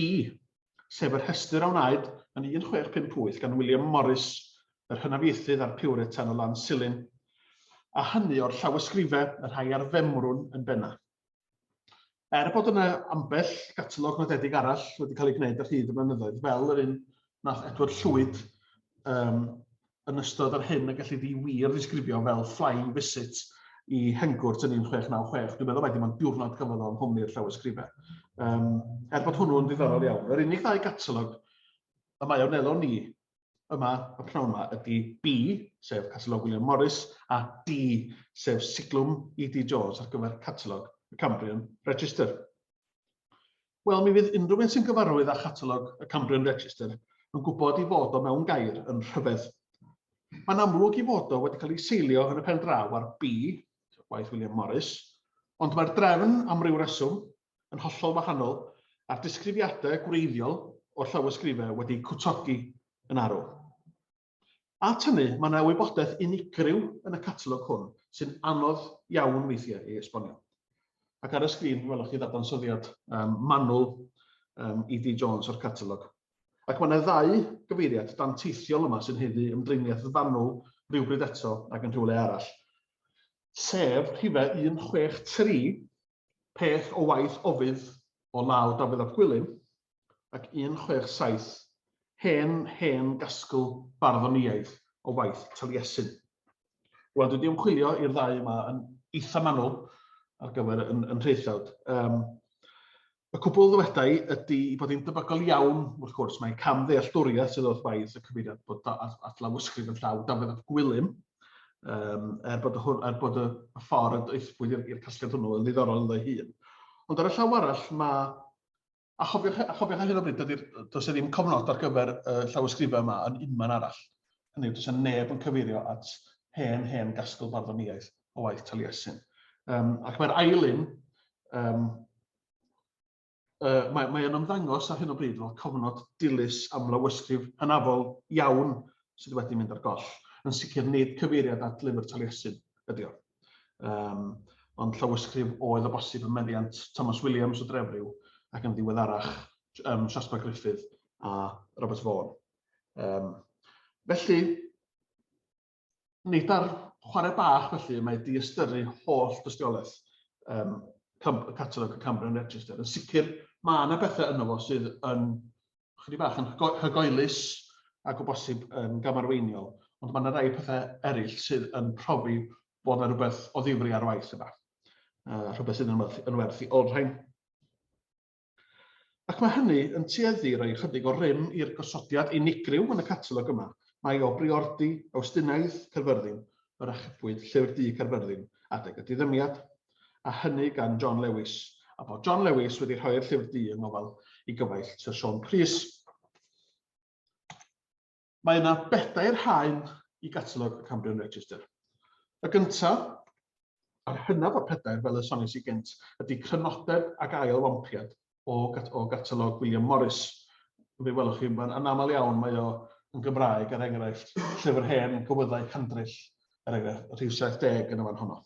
sef yr rhestr a wnaed yn 1658 gan William Morris, yr hynafiaethydd a'r Puritan o Lan Silin, a hynny o'r llawysgrifau, y rhai ar femrwn yn benna. Bod yna ambell catalog nodedig arall wedi cael ei gwneud ar hyd y blynyddoedd, fel yr un nath Edward Llwyd yn ystod ar hyn a gallu di wir ddisgrifio fel Flying Visit i Hengwrt yn 1696. Dwi'n meddwl mae dim ond diwrnod cyfod o'n hwmni'r llawysgrifau. Bod hwnnw'n ddiddorol iawn. Yr unig ddau catalog y mae o'n elo ni yma, y pnawn yma, ydy B, sef catalog William Morris, a D, sef siglwm E.D. Jones ar gyfer catalog y Cambrian Register. Wel, mi fydd unrhyw un sy'n gyfarwydd â catalog y Cambrian Register yn gwybod i fod o mewn gair yn rhyfedd. Mae'n amlwg i fod o wedi cael ei seilio yn y pen draw ar B, gwaith William Morris, ond mae'r drefn am ryw reswm yn hollol wahanol a'r disgrifiadau gwreiddiol o'r llawysgrifau wedi cwtogi yn arw. At hynny, mae yna wybodaeth unigryw yn y catalog hwn sy'n anodd iawn weithiau i esbonio. Ac ar y sgrin, welwch chi ddadansoddiad manwl E.D. Jones o'r catalog. Ac mae yna ddau gyfeiriad danteithiol yma sy'n heddi ymdreiniaeth fanwl rhywbryd eto ac yn rhywle arall. Sef rhifau 163, peth o waith ofydd o law Dafydd ap Gwilym, ac 167, hen gasgl barddoniaeth o waith Taliesin. Wel, dwi wedi ymchwilio i'r ddau yma yn eitha manwl ar gyfer yn rheithawd. Y cwbl ddywedau ydy bod hi'n debygol iawn, wrth gwrs, mae cam ddealltwriaeth sydd oedd waith y cyfeiriad bod at lawysgrif yn llaw Dafydd ap Gwilym, bod y ffordd eithbwyd i'r casgliad hwnnw yn ddiddorol yn ddau hun. Ond ar y llaw arall, a chofiwch ar hyn o bryd, does e ddim cofnod ar gyfer y llawysgrifau yma yn unman arall. Hynny, does e neb yn cyfeirio at hen gasgl barddoniaeth o waith Taliesin. Ac mae'r ailyn, mae yn ymddangos ar hyn o bryd fel cofnod dilys am lawysgrif hynafol iawn sydd wedi mynd ar goll. Yn sicr nid cyfeiriad at lyfr Taliesin ydy o. Ond llawysgrif oedd o bosib yn meddiant Thomas Williams o Drefryw ac yn ddiweddarach Siaspa Gruffydd a Robert Vaughan. Felly, nid ar chwarae bach felly, mae di ystyru holl dystiolaeth catalog y Cambrian Register. Yn sicr, mae yna bethau yno fo sydd yn chydig bach yn hygoelus ac o bosib yn gamarweiniol, ond mae yna rai pethau eraill sydd yn profi bod yna rhywbeth o ddifri ar waith yma. Rhywbeth sydd yn werth i olrhain. Ac mae hynny yn tueddu roi chydig o rym i'r gosodiad unigryw yn y catalog yma. Mae o briordy Awstiniaeth Caerfyrddin, yr achubwyd Llyfr Du Caerfyrddin adeg y diddymiad, a hynny gan John Lewis, a bod John Lewis wedi rhoi'r Llyfr Du yng ngofal i gyfaill Sir Siôn Prys. Mae yna 4 haen i catalog y Cambrian Register. Y gyntaf, a'r hynaf o'r 4 fel y sonis i gynt, ydy crynodeb ac ail wampiad o catalog William Morris. Fe welwch chi, yn aml iawn mae o yn Gymraeg, er enghraifft, llyfr hen Gywyddau Candrill, er enghraifft, rhyw 70 yn y fan honno.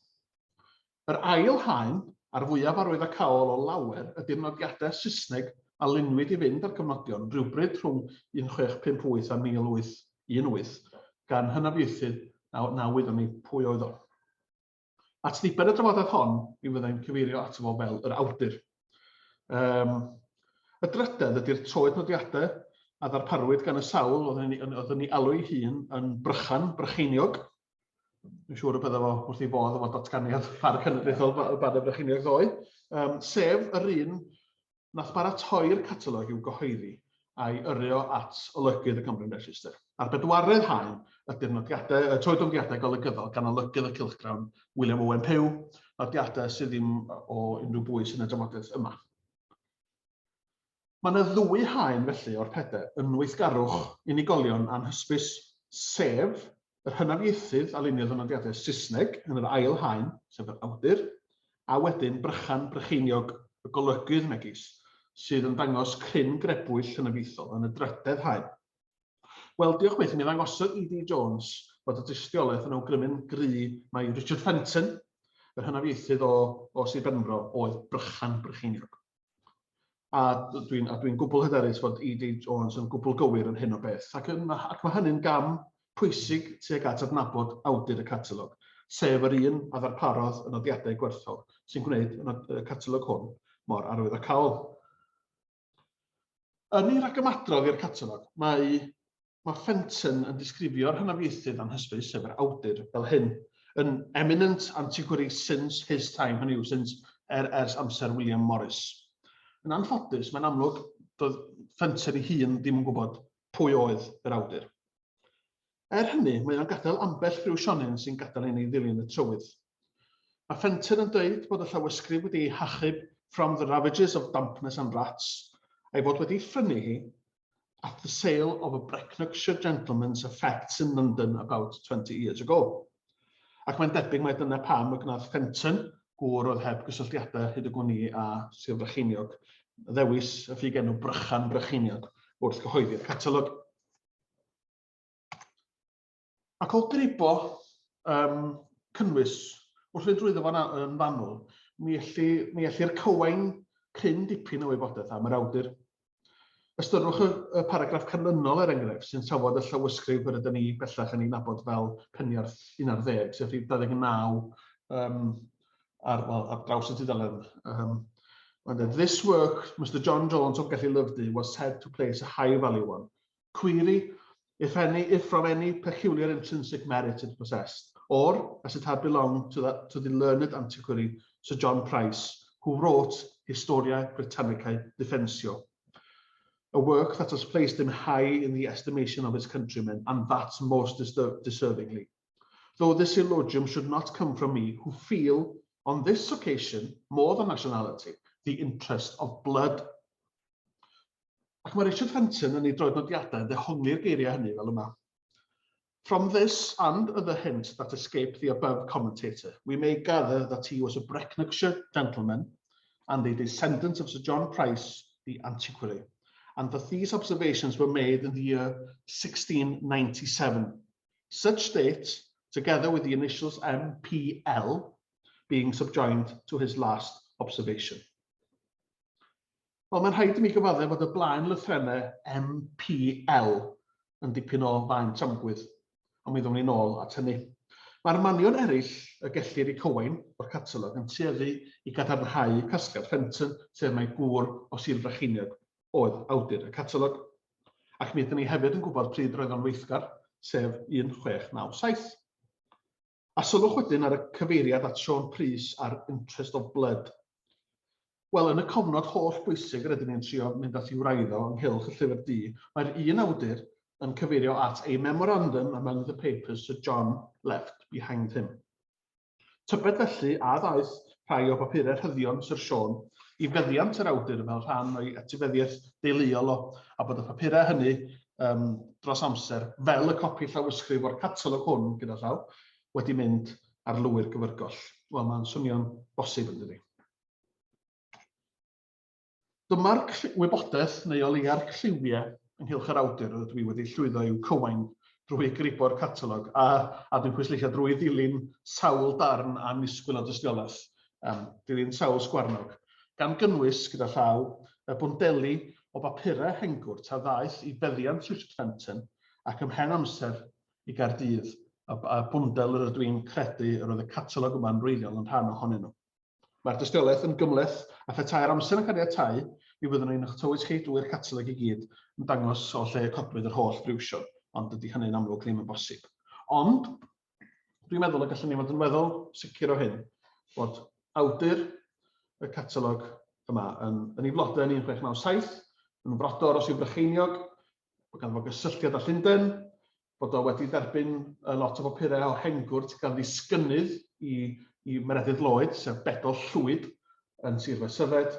Yr ail haen, a'r fwyaf arwyddocaol o lawer, ydy'r nodiadau Saesneg a lunwyd i fynd ar gyfnodion rhywbryd rhwng 1658 a 1818, gan hynafiaethydd na wyddwn ni pwy oedd o. At ddiben y drafodaeth hon, mi fyddai'n cyfeirio ato fo fel yr awdur. Y drydedd ydy'r troed nodiadau a ddarparwyd gan y sawl oedden ni alw ei hun yn brychan, brycheiniog. Dwi'n siŵr y bydda fo wrth i bodd efo datganiad parc cenedlaethol bad y brycheiniog ddoe, sef yr un nath baratoi'r catalog i'w gyhoeddi a'i yrru at olygydd y Cambrian Register. A'r bedwaredd haen ydy'r troed nodiadau golygyddol gan olygydd y cylchgrawn William Owen Pugh, nodiadau sydd ddim o unrhyw bwys yn y drafodaeth yma. Mae yna 2 haen felly o'r 4 yn weithgarwch unigolion anhysbys, sef yr hynafiaethydd a luniodd y nodiadau Saesneg yn yr ail haen, sef yr awdur, a wedyn brychan brycheiniog y golygydd megis, sydd yn dangos cryn grebwyll hynafiaethol yn y drydedd haen. Wel, diolch beth, mi ddangosodd E.D. Jones bod y dystiolaeth yn awgrymyn gry mae Richard Fenton, yr hynafiaethydd o Sir Benfro, oedd brychan brycheiniog. A dwi'n gwbl hyderus fod E.D. Jones yn gwbl gywir yn hyn o beth, ac mae hynny'n gam pwysig tuag at adnabod awdur y catalog, sef yr un a ddarparodd y nodiadau gwerthfawr sy'n gwneud y catalog hwn mor arwyddocaol. Yn ei ragymadrodd i'r catalog, mae Fenton yn disgrifio'r hynafiaethydd anhysbys, sef yr awdur, fel hyn, yn eminent antiquary since his time, hynny yw, ers amser William Morris. Yn anffodus, mae'n amlwg doedd Fenton ei hun ddim yn gwybod pwy oedd yr awdur. Hynny, mae o'n gadael ambell rhyw sionyn sy'n gadael ei ddilyn y trywydd. Mae Fenton yn dweud bod y llawysgrif wedi ei hachub from the ravages of dampness and rats, a'i fod wedi ffrynu hi at the sale of a Brecknockshire gentleman's effects in London about 20 years ago. Ac mae'n debyg mai dyna pam y gwnaeth Fenton, gŵr oedd heb gysylltiadau hyd y gwni a Sir Brycheiniog, ddewis y ffug enw brychan brycheiniog wrth gyhoeddi'r catalog. Ac o gribo cynnwys wrth fynd drwyddo fo'n yn fanwl, mi ellir cywain cryn dipyn o wybodaeth am yr awdur. Ystyriwch y paragraff canlynol er enghraifft sy'n trafod y llawysgrif yr ydyn ni bellach yn ei nabod fel Peniarth 11, sef 29 ar draws y tudalen. This work, Mr. John Jones of Gelli Lyfdy, was said to place a high value on. Query, if from any peculiar intrinsic merit it possessed, or as it had belonged to the learned antiquary Sir John Price, who wrote Historia Britannicae Defensio, a work that has placed him high in the estimation of his countrymen, and that most deservingly. Though this eulogium should not come from me, who feel, on this occasion, more than nationality, the interest of blood. Ac mae Richard Fenton yn ei droed nodiadau ddehongli'r geiriau hynny fel yma. From this and other hints that escaped the above commentator, we may gather that he was a Brecknockshire gentleman and a descendant of Sir John Price, the antiquary, and that these observations were made in the year 1697. Such date, together with the initials MPL, being subjoined to his last observation. Wel, mae'n rhaid i mi gyfadde fod y blaen lythrennau MPL yn dipyn o fain tramgwydd, ond mi ddwn ni nôl at hynny. Mae'r manion eraill y gellir eu cywain o'r catalog yn tueddu i gadarnhau casgliad Fenton, sef mae gŵr o Sir Brycheiniog oedd awdur y catalog. Ac mi ydyn ni hefyd yn gwybod pryd roedd o'n weithgar, sef 1697. A sylwch wedyn ar y cyfeiriad at Sion Pris ar interest of blood. Wel, yn y cofnod holl bwysig rydyn ni'n trio mynd at i'w wraidd o ynghylch y Llyfr Du, mae'r un awdur yn cyfeirio at a memorandum among the papers Sir John left behind him. Tybed felly a ddaeth rhai o bapurau rhyddion Sir Sion i feddiant yr awdur fel rhan o'i etifeddiaeth deuluol o, a bod y papurau hynny dros amser, fel y copi llawysgrif o'r catalog hwn gyda llaw, wedi mynd ar lwyr gyfyrgol. Wel, mae'n swnio'n bosib yn dydi. Dyma'r wybodaeth neu o leia'r lliwiau ynghylch yr awdur rydw i wedi llwyddo i'w cywain drwy gribo'r catalog a dwi'n pwysleisio drwy ddilyn sawl darn a nisgwyl o dystiolaeth, dilyn sawl sgwarnog, gan gynnwys gyda llaw y bwndeli o bapurau hengwrt a ddaeth i beddiant Richard Fenton ac ymhen amser i Gaerdydd, a bwndel yr ydw i'n credu yr oedd y catalog yma'n wreiddiol yn rhan ohonyn nhw. Mae'r dystiolaeth yn gymleth a phetair amser yn caniatáu mi fyddwn ni'n eich tywys chi drwy'r catalog i gyd yn dangos o lle codwyd yr holl briwsion, ond dydy hynny'n amlwg ddim yn bosib. Ond, dwi'n meddwl y gallwn ni fod yn weddol sicr o hyn, bod awdur y catalog yma yn ei flodau yn 1697, yn frodor os yw Brycheiniog, bod ganddo gysylltiad â Llundain, bod o wedi derbyn lot o bapurau o hengwrt gan ddisgynydd i Meredydd Lloyd, sef Bedol Llwyd yn Sir Fesyfed,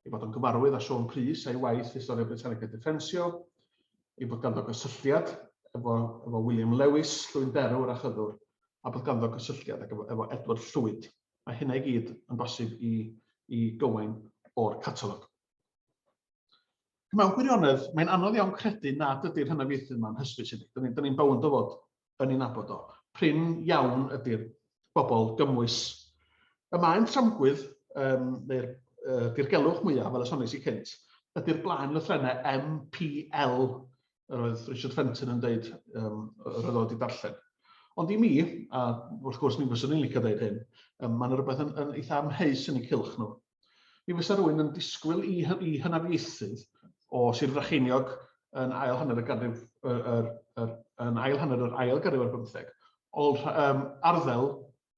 i bod yn gyfarwydd â Sion Pris a'i waith Historia Britannica Defensio, i bod ganddo gysylltiad efo William Lewis, Llwynderwr a chyddwr, a bod ganddo gysylltiad efo Edward Llwyd. Mae hynna i gyd yn bosib i gywain o'r catalog. Mewn gwirionedd, mae'n anodd iawn credu nad ydy'r hynafieithydd yma'n hysbys i ni. Dyn ni'n bawnd o fod yn ei nabod o. Prin iawn ydy'r bobl gymwys. Y mae'n tramgwydd, neu'r dirgelwch mwyaf, fel y sonis i cynt, ydy'r blaen lythrennau MPL, yr oedd Richard Fenton yn dweud yr oedd wedi darllen. Ond i mi, a wrth gwrs mi fyswn i'n licio dweud hyn, mae'n rhywbeth yn eitha amheus yn eu cylch nhw. Mi fysa rhywun yn disgwyl i hynafieithydd o Sir Frycheiniog yn ail hanner yr ail ganrif ar 15, arddel,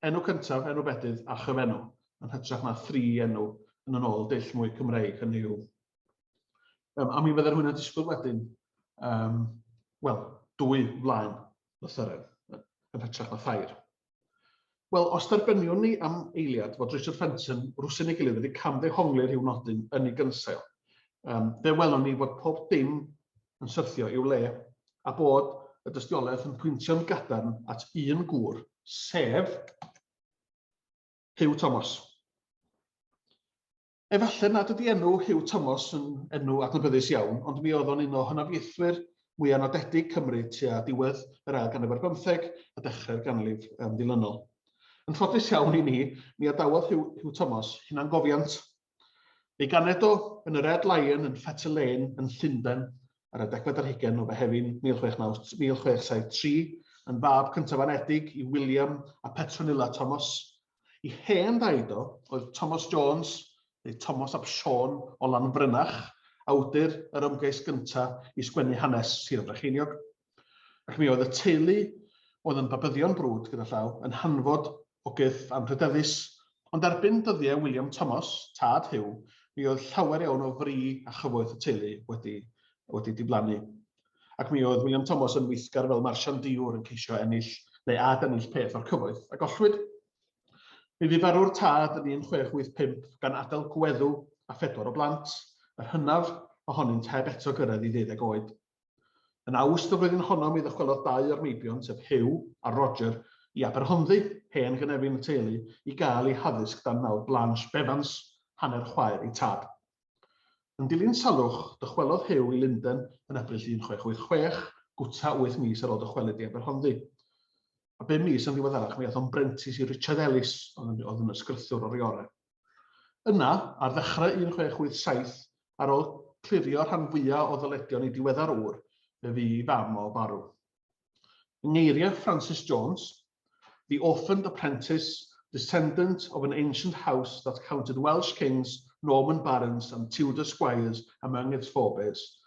enw cyntaf, enw bedydd a chyfenw, yn hytrach na 3 enw yn ôl dull mwy Cymreig hynny yw. A mi fydde rhywun yn disgwyl wedyn, 2 flaen lythyren, yn hytrach na 3. Wel, os derbyniwn ni am eiliad fod Richard Fenton rwsyn ei gilydd wedi camddehongli'r rhyw nodyn yn ei gynsail, fe welwn ni fod pob dim yn syrthio i'w le, a bod y dystiolaeth yn pwyntio'n gadarn at un gŵr, sef Hugh Thomas. Efallai nad ydy enw Hugh Thomas yn enw adnabyddus iawn, ond mi oedd o'n un o hynafieithwyr mwyaf nodedig Cymru tua diwedd yr ail ganrif ar 15 a dechrau'r ganrif dilynol. Yn ffodus iawn i ni, mi adawodd Hugh Thomas hunangofiant. Ei ganed o yn y Red Lion yn Fetter Lane yn Llundain ar y 14 o Fehefin 1673 yn fab cyntaf anedig i William a Petronilla Thomas. I hen daid o oedd Thomas Jones, neu Thomas ap Siôn o Lanbrynach, awdur yr ymgais gyntaf i sgwennu hanes Sir Frycheiniog. Ac mi oedd y teulu oedd yn babyddion brwd gyda llaw yn hanfod o gyth anrhydeddus, ond erbyn dyddiau William Thomas, tad Hugh, mi oedd llawer iawn o fri a chyfoeth y teulu wedi diflannu. Ac mi oedd William Thomas yn weithgar fel marsiandiwr yn ceisio ennill peth o'r cyfoeth a gollwyd. Mi fu farw'r tad yn 1685 gan adael gweddw a 4 o blant, yr hynaf ohonynt heb eto gyrraedd i 12 oed. Yn Awst y flwyddyn honno mi ddychwelodd 2 o'r meibion, sef Hugh a Roger, i Aberhonddu, hen gynefin y teulu, i gael ei haddysg dan nawr Blanche Bevans, hanner chwaer ei tad. Yn dilyn salwch, dychwelodd Hugh i Llundain yn Ebrill 1686, gwta 8 mis ar ôl dychwelyd i Aberhonddu. A 5 mis yn ddiweddarach, mi aeth o'n brentis i Richard Ellis, oedd yn ysgrythwr o'r Iore. Yna, ar ddechrau 1687, ar ôl clirio rhan fwyaf o ddyledion i diweddar ŵr, fe fu I fam o farw. Yng ngeiriau Francis Jones, the orphaned apprentice, descendant of an ancient house that counted Welsh kings, Norman barons and Tudor squires among its forebears,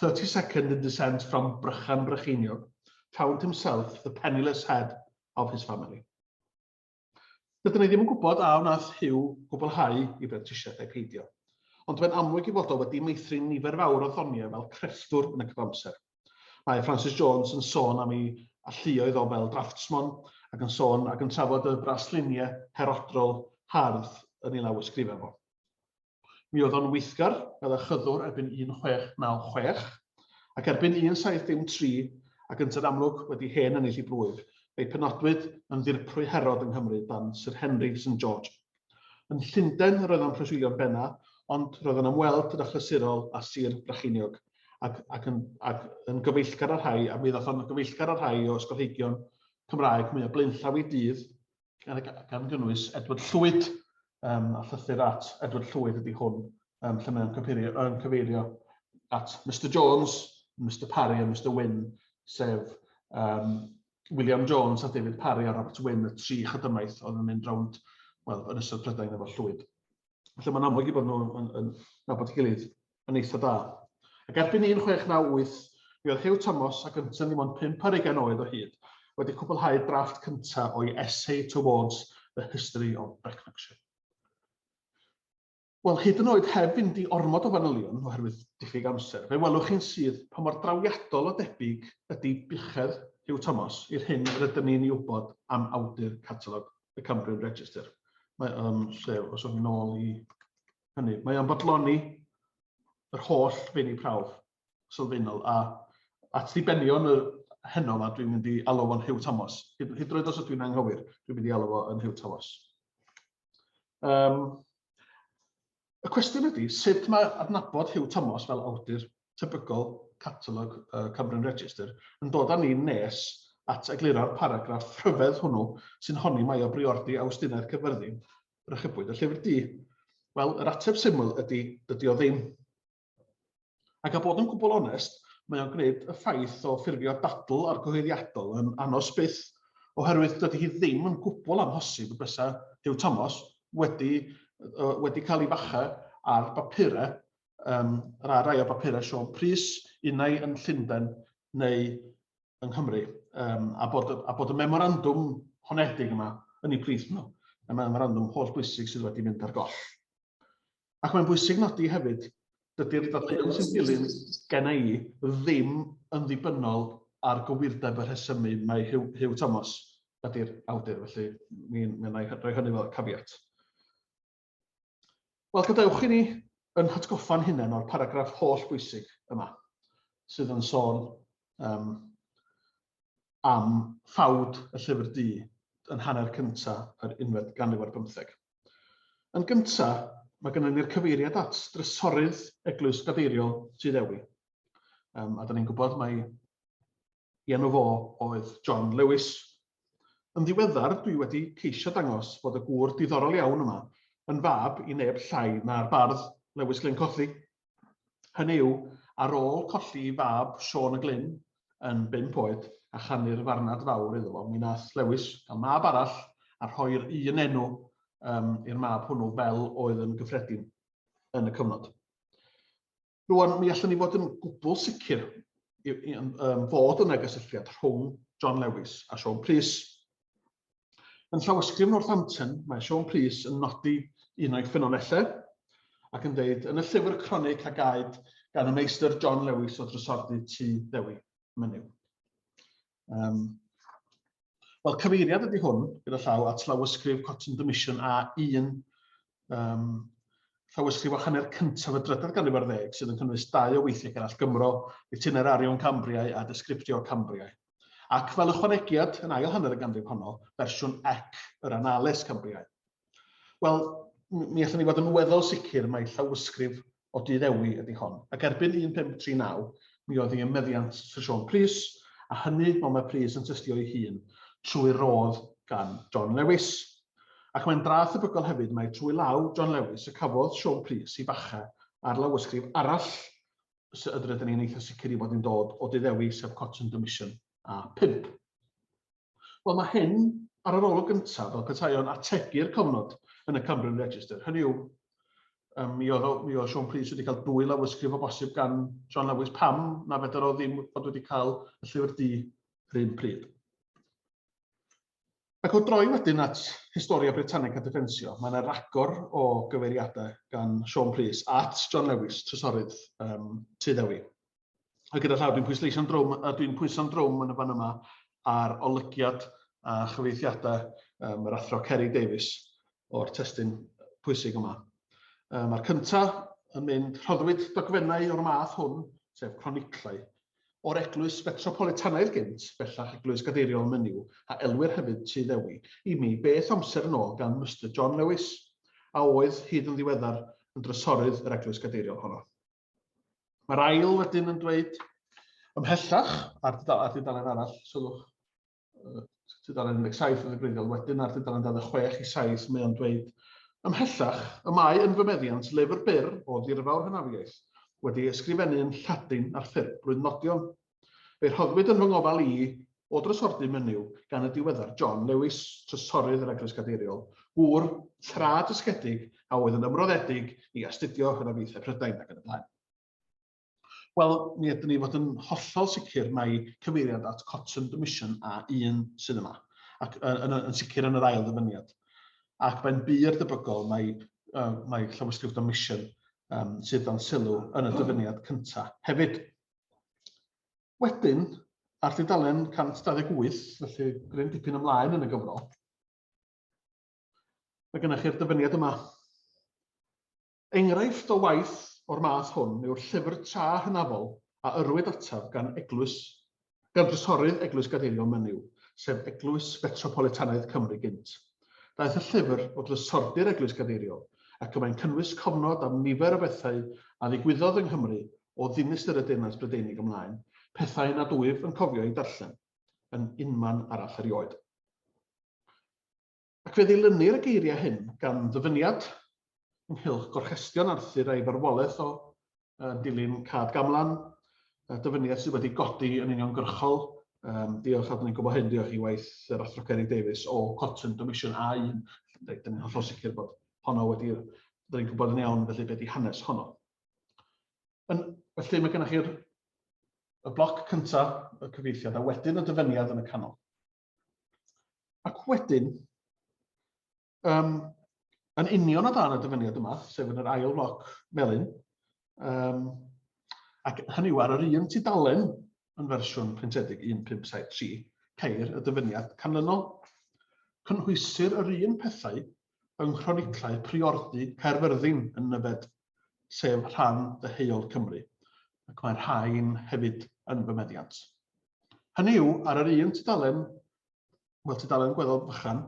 32nd in descent from Brychan Brycheiniog, found himself the penniless head of his family. Dydyn ni ddim yn gwybod a wnaeth Hugh gwblhau i brentisiaeth ei peidio, ond mae'n amlwg i fod o wedi meithrin nifer fawr o ddoniau fel crefftwr yn y cyfamser. Mae Francis Jones yn sôn am ei alluoedd o fel draftsman ac yn sôn ac yn trafod y brasluniau herodrol hardd yn ei lawysgrifau fo. Mi oedd o'n weithgar fel y chyddwr erbyn 1696 ac erbyn 1703 ac yn amlwg wedi hen yn ei blwydd, fe'i penodwyd yn ddirprwy herod yng Nghymru dan Sir Henry St George. Yn Llundain roedd o'n preswylio'n benna, ond roedd yn ymweld yn achlysurol â Sir Brycheiniog ac yn gyfeillgar ar rhai, a mi ddaeth o'n gyfeillgar ar rhai o ysgolheigion Cymraeg mwy o blaenllaw i dydd gan gynnwys Edward Llwyd, a llythyr at Edward Llwyd ydy hwn, lle mae'n cyfeirio at Mr Jones, Mr Parry a Mr Wynne, sef William Jones a David Parry a Robert Wynne, y tri chadymaeth oedd yn mynd rownd, wel, yn ystod Prydain efo Llwyd. Felly mae'n amlwg i bod nhw'n nabod gilydd yn eitha da. Ac erbyn 1698, mi oedd Hugh Thomas ac yn dim ond 25 oed o hyd wedi cwblhau drafft cyntaf o'i Essay Towards the History of Brecknockshire. Wel, hyd yn oed heb fynd i ormod o fanylion oherwydd diffyg amser, fe welwch chi'n sydd pa mor drawiadol o debyg ydy buchedd Hugh Thomas i'r hyn rydym ni'n ei wybod am awdur catalog y Cambrian Register. Os o'n i'n ôl i hynny, mae o'n bodloni yr holl feini prawf sylfaenol a dibenion y heno yma dwi'n mynd i alw fo'n Hugh Thomas. Hyd yn oed os ydw i'n anghywir, dwi'n mynd i alw fo yn Hugh Thomas. Y cwestiwn ydy, sut mae adnabod Hugh Thomas fel awdur tebygol catalog Cambrian Register yn dod â ni nes at egluro'r paragraff rhyfedd hwnnw sy'n honni mai o briordi Awstinaeth Caerfyrddin rychybwyd y Llyfr Du. Wel, yr ateb syml ydy o ddim. Ac a bod yn gwbl onest, mae o'n gwneud y ffaith o ffurfio dadl ar gyhoeddiadol yn anos byth, oherwydd dydy hi ddim yn gwbl amhosib y bysa Hugh Thomas wedi cael ei facha ar bapurau, rai o bapurau Siôn Prys, unau yn Llundain neu yng Nghymru, a bod y memorandwm honedig yma yn ei brith nhw, y memorandwm holl bwysig sydd wedi mynd ar goll. Ac mae'n bwysig nodi hefyd, dydy'r ddadleuon sy'n dilyn gen i ddim yn ddibynnol ar gywirdeb y rhesymu mae Hugh Thomas ydy'r awdur, felly mi'n rhoi hynny fel caveat. Wel, gadewch i ni yn hatgoffa'n hunain o'r paragraff holl bwysig yma, sydd yn sôn am ffawd y Llyfr Du yn hanner cyntaf yr 11th ganrif. Yn gyntaf, mae gennym ni'r cyfeiriad at drysorydd eglwys gadeiriol Tŷ Ddewi. A da ni'n gwybod mai enw fo oedd John Lewis. Yn ddiweddar, dwi wedi ceisio dangos bod y gŵr diddorol iawn yma yn fab i neb llai na'r bardd Lewis Glencolli. Hynny yw, ar ôl colli i fab Siôn y Glyn yn 5 oed a chanu'r farnad fawr iddo fo, mi nath Lewis cael mab arall a rhoi'r un enw i'r mab hwnnw fel oedd yn gyffredin yn y cyfnod. Rwan, mi allwn ni fod yn gwbl sicr fod yna gysylltiad rhwng John Lewis a Siôn Prys. Yn llawysgrif Northampton, mae Siôn Prys yn nodi un o'i ffynonellau ac yn dweud yn y llyfr cronig a gaed gan y meistr John Lewis o drysordy Tŷ Ddewi Mynyw. Wel, cyfeiriad ydy hwn gyda llaw at llawysgrif Cotton Mission a un llawysgrif o hanner cyntaf y 3th ganrif ar 10 sydd yn cynnwys 2 o weithiau gerall Gymro, Itinerarium Cambriae a Descriptio Cambriae. Ac fel ychwanegiad yn ail hanner y ganrif honno, fersiwn ec yr Annales Cambriae. Wel, mi allwn ni fod yn weddol sicr mae llawysgrif o Tŷ Ddewi ydy hon. Ac erbyn 1539, mi oedd hi ymeddiant Sir Siôn Prys, a hynny fel mae Prys yn tystio ei hun trwy rodd gan John Lewis. Ac mae'n drath tebygol hefyd mae trwy law John Lewis y cafodd Siôn Prys i facha ar lawysgrif arall sydd ydyn ni'n eitha sicr i fod yn dod o Tŷ Ddewi sef Cotton Mission a 5. Wel, mae hyn ar yr olwg gyntaf fel petai'n ategu'r cofnod yn y Cambrian Register. Hynny yw, mi oedd Siôn Prys wedi cael 2 lawysgrif o bosib gan John Lewis. Pam na fedar o ddim bod wedi cael y Llyfr Du yr un pryd. Ac o droi wedyn at Historia Britannig a Defensio, mae yna ragor o gyfeiriadau gan Siôn Prys at John Lewis, trysorydd Tŷ Ddewi. A gyda llaw, dwi'n pwyso'n drwm yn y fan yma ar olygiad a chyfeithiadau yr athro Ceri Davies o'r testun pwysig yma. Mae'r cyntaf yn mynd rhoddwyd dogfennau o'r math hwn, sef croniclau, o'r eglwys metropolitanaidd gynt, bellach eglwys gadeiriol Mynyw, a elwyr hefyd Tŷ Ddewi, i mi beth amser yn ôl gan Mr John Lewis, a oedd hyd yn ddiweddar yn drysorydd yr eglwys gadeiriol honno. Mae'r ail wedyn yn dweud, ymhellach, ar dudalen arall, sylwch, dudalen 17 yn y gwreiddiol, wedyn ar dudalen 26 i 7, mae o'n dweud, ymhellach, y mae yn fy meddiant lyfr byr o ddirfawr hynafiaeth, wedi ysgrifennu yn Lladin ar ffurf brwyddnodion. Fe rhoddwyd yn fy ngofal i o drysordy Mynyw gan y diweddar John Lewis, trysorydd yr eglwys gadeiriol, gŵr thrad ysgedig a oedd yn ymroddedig i astudio hynafiaethau Prydain ac yn y blaen. Wel, mi ydyn ni fod yn hollol sicr mai cyfeiriad at Cotton Mission a un sydd yma, ac yn sicr yn yr ail ddyfyniad. Ac mae'n byr debygol mai llawysgrif Mission sydd dan sylw yn y dyfyniad cyntaf. Hefyd, wedyn, ar dudalen 128, felly gryn dipyn ymlaen yn y gyfrol, mae gennych chi'r dyfyniad yma. Enghraifft o waith o'r math hwn yw'r llyfr tra hynafol a yrwyd ataf gan drysorydd eglwys gadeiriol Mynyw, sef eglwys metropolitanaidd Cymru gynt. Daeth y llyfr o drysordi'r eglwys gadeiriol, ac mae'n cynnwys cofnod am nifer o bethau a ddigwyddodd yng Nghymru o ddinistyr y Deyrnas Brydeinig ymlaen, pethau nad wyf yn cofio i darllen, yn unman arall erioed. Ac fe ddilynir y geiriau hyn gan ddyfyniad ynghylch gorchestion Arthur a'i farwolaeth o dilyn Cad Gamlan, dyfyniad sydd wedi godi yn uniongyrchol. Diolch a ni'n gwybod hyn, diolch i waith yr athro Ceri Davies o Cotton Mission a un. Dyna'n hollol sicr bod honno wedi, dyn ni'n gwybod yn iawn felly beth i hanes honno. Felly mae gennych chi'r bloc cyntaf y cyfeithiad a wedyn y dyfyniad yn y canol. Ac wedyn, yn union o dan y dyfyniad yma, sef yn yr ail bloc melyn, ac hynny yw ar yr un tudalen yn fersiwn pryntedig 1573, ceir y dyfyniad canlynol. Cynhwysir yr un pethau yng nghroniclau priordy Caerfyrddin yn Nyfed, sef rhan ddeheuol Cymru, ac mae'r rhain hefyd yn fy meddiant. Hynny yw, ar yr un tudalen, tudalen gweddol bychan,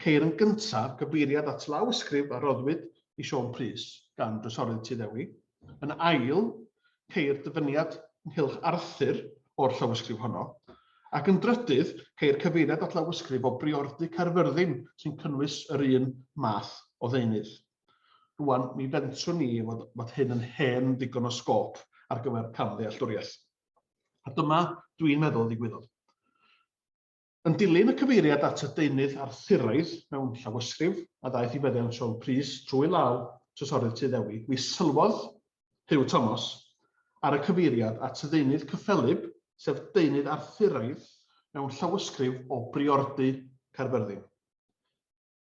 ceir yn gyntaf gyfeiriad at lawysgrif a roddwyd i Siôn Prys gan drysorydd Tŷ Ddewi. Yn ail, ceir dyfyniad ynghylch Arthur o'r llawysgrif honno, ac yn drydydd, ceir cyfeiriad at lawysgrif o briordy Caerfyrddin sy'n cynnwys yr un math o ddeunydd. Rwan, mi fentrwn ni fod hyn yn hen ddigon o sgop ar gyfer camddealltwriaeth. A dyma dwi'n meddwl ddigwyddodd. Yn dilyn y cyfeiriad at y deunydd Arthuraidd mewn llawysgrif a daeth i feddiant Siôn Prys trwy law trysorydd Tŷ Ddewi, mi sylwodd Hugh Thomas ar y cyfeiriad at y deunydd cyffelib, sef deunydd Arthuraidd mewn llawysgrif o briordy Caerfyrddin.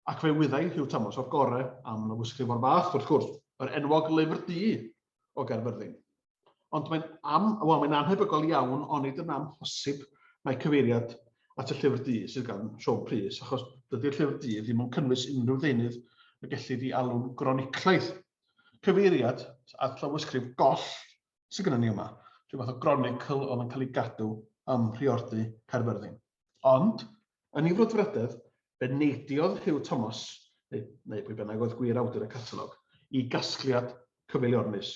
Ac fe wyddai Hugh Thomas o'r gorau am lawysgrif o'r fath, wrth gwrs, yr enwog Llyfr Du o Caerfyrddin. Ond mae'n anhebygol iawn, onid yn amhosib mae cyfeiriad at y Llyfr Du sydd gan Siôn Prys, achos dydy'r Llyfr Du ddim yn cynnwys unrhyw ddeunydd y gellid i alw'n groniclaidd. Cyfeiriad at lawysgrif goll sydd gennym ni yma, rhyw fath o chronicle oedd yn cael ei gadw ym priordy Caerfyrddin. Ond, yn ei frwdfrydedd, fe neidiodd Hugh Thomas, neu pwy bynnag oedd gwir awdur y catalog, i gasgliad cyfeiliornus.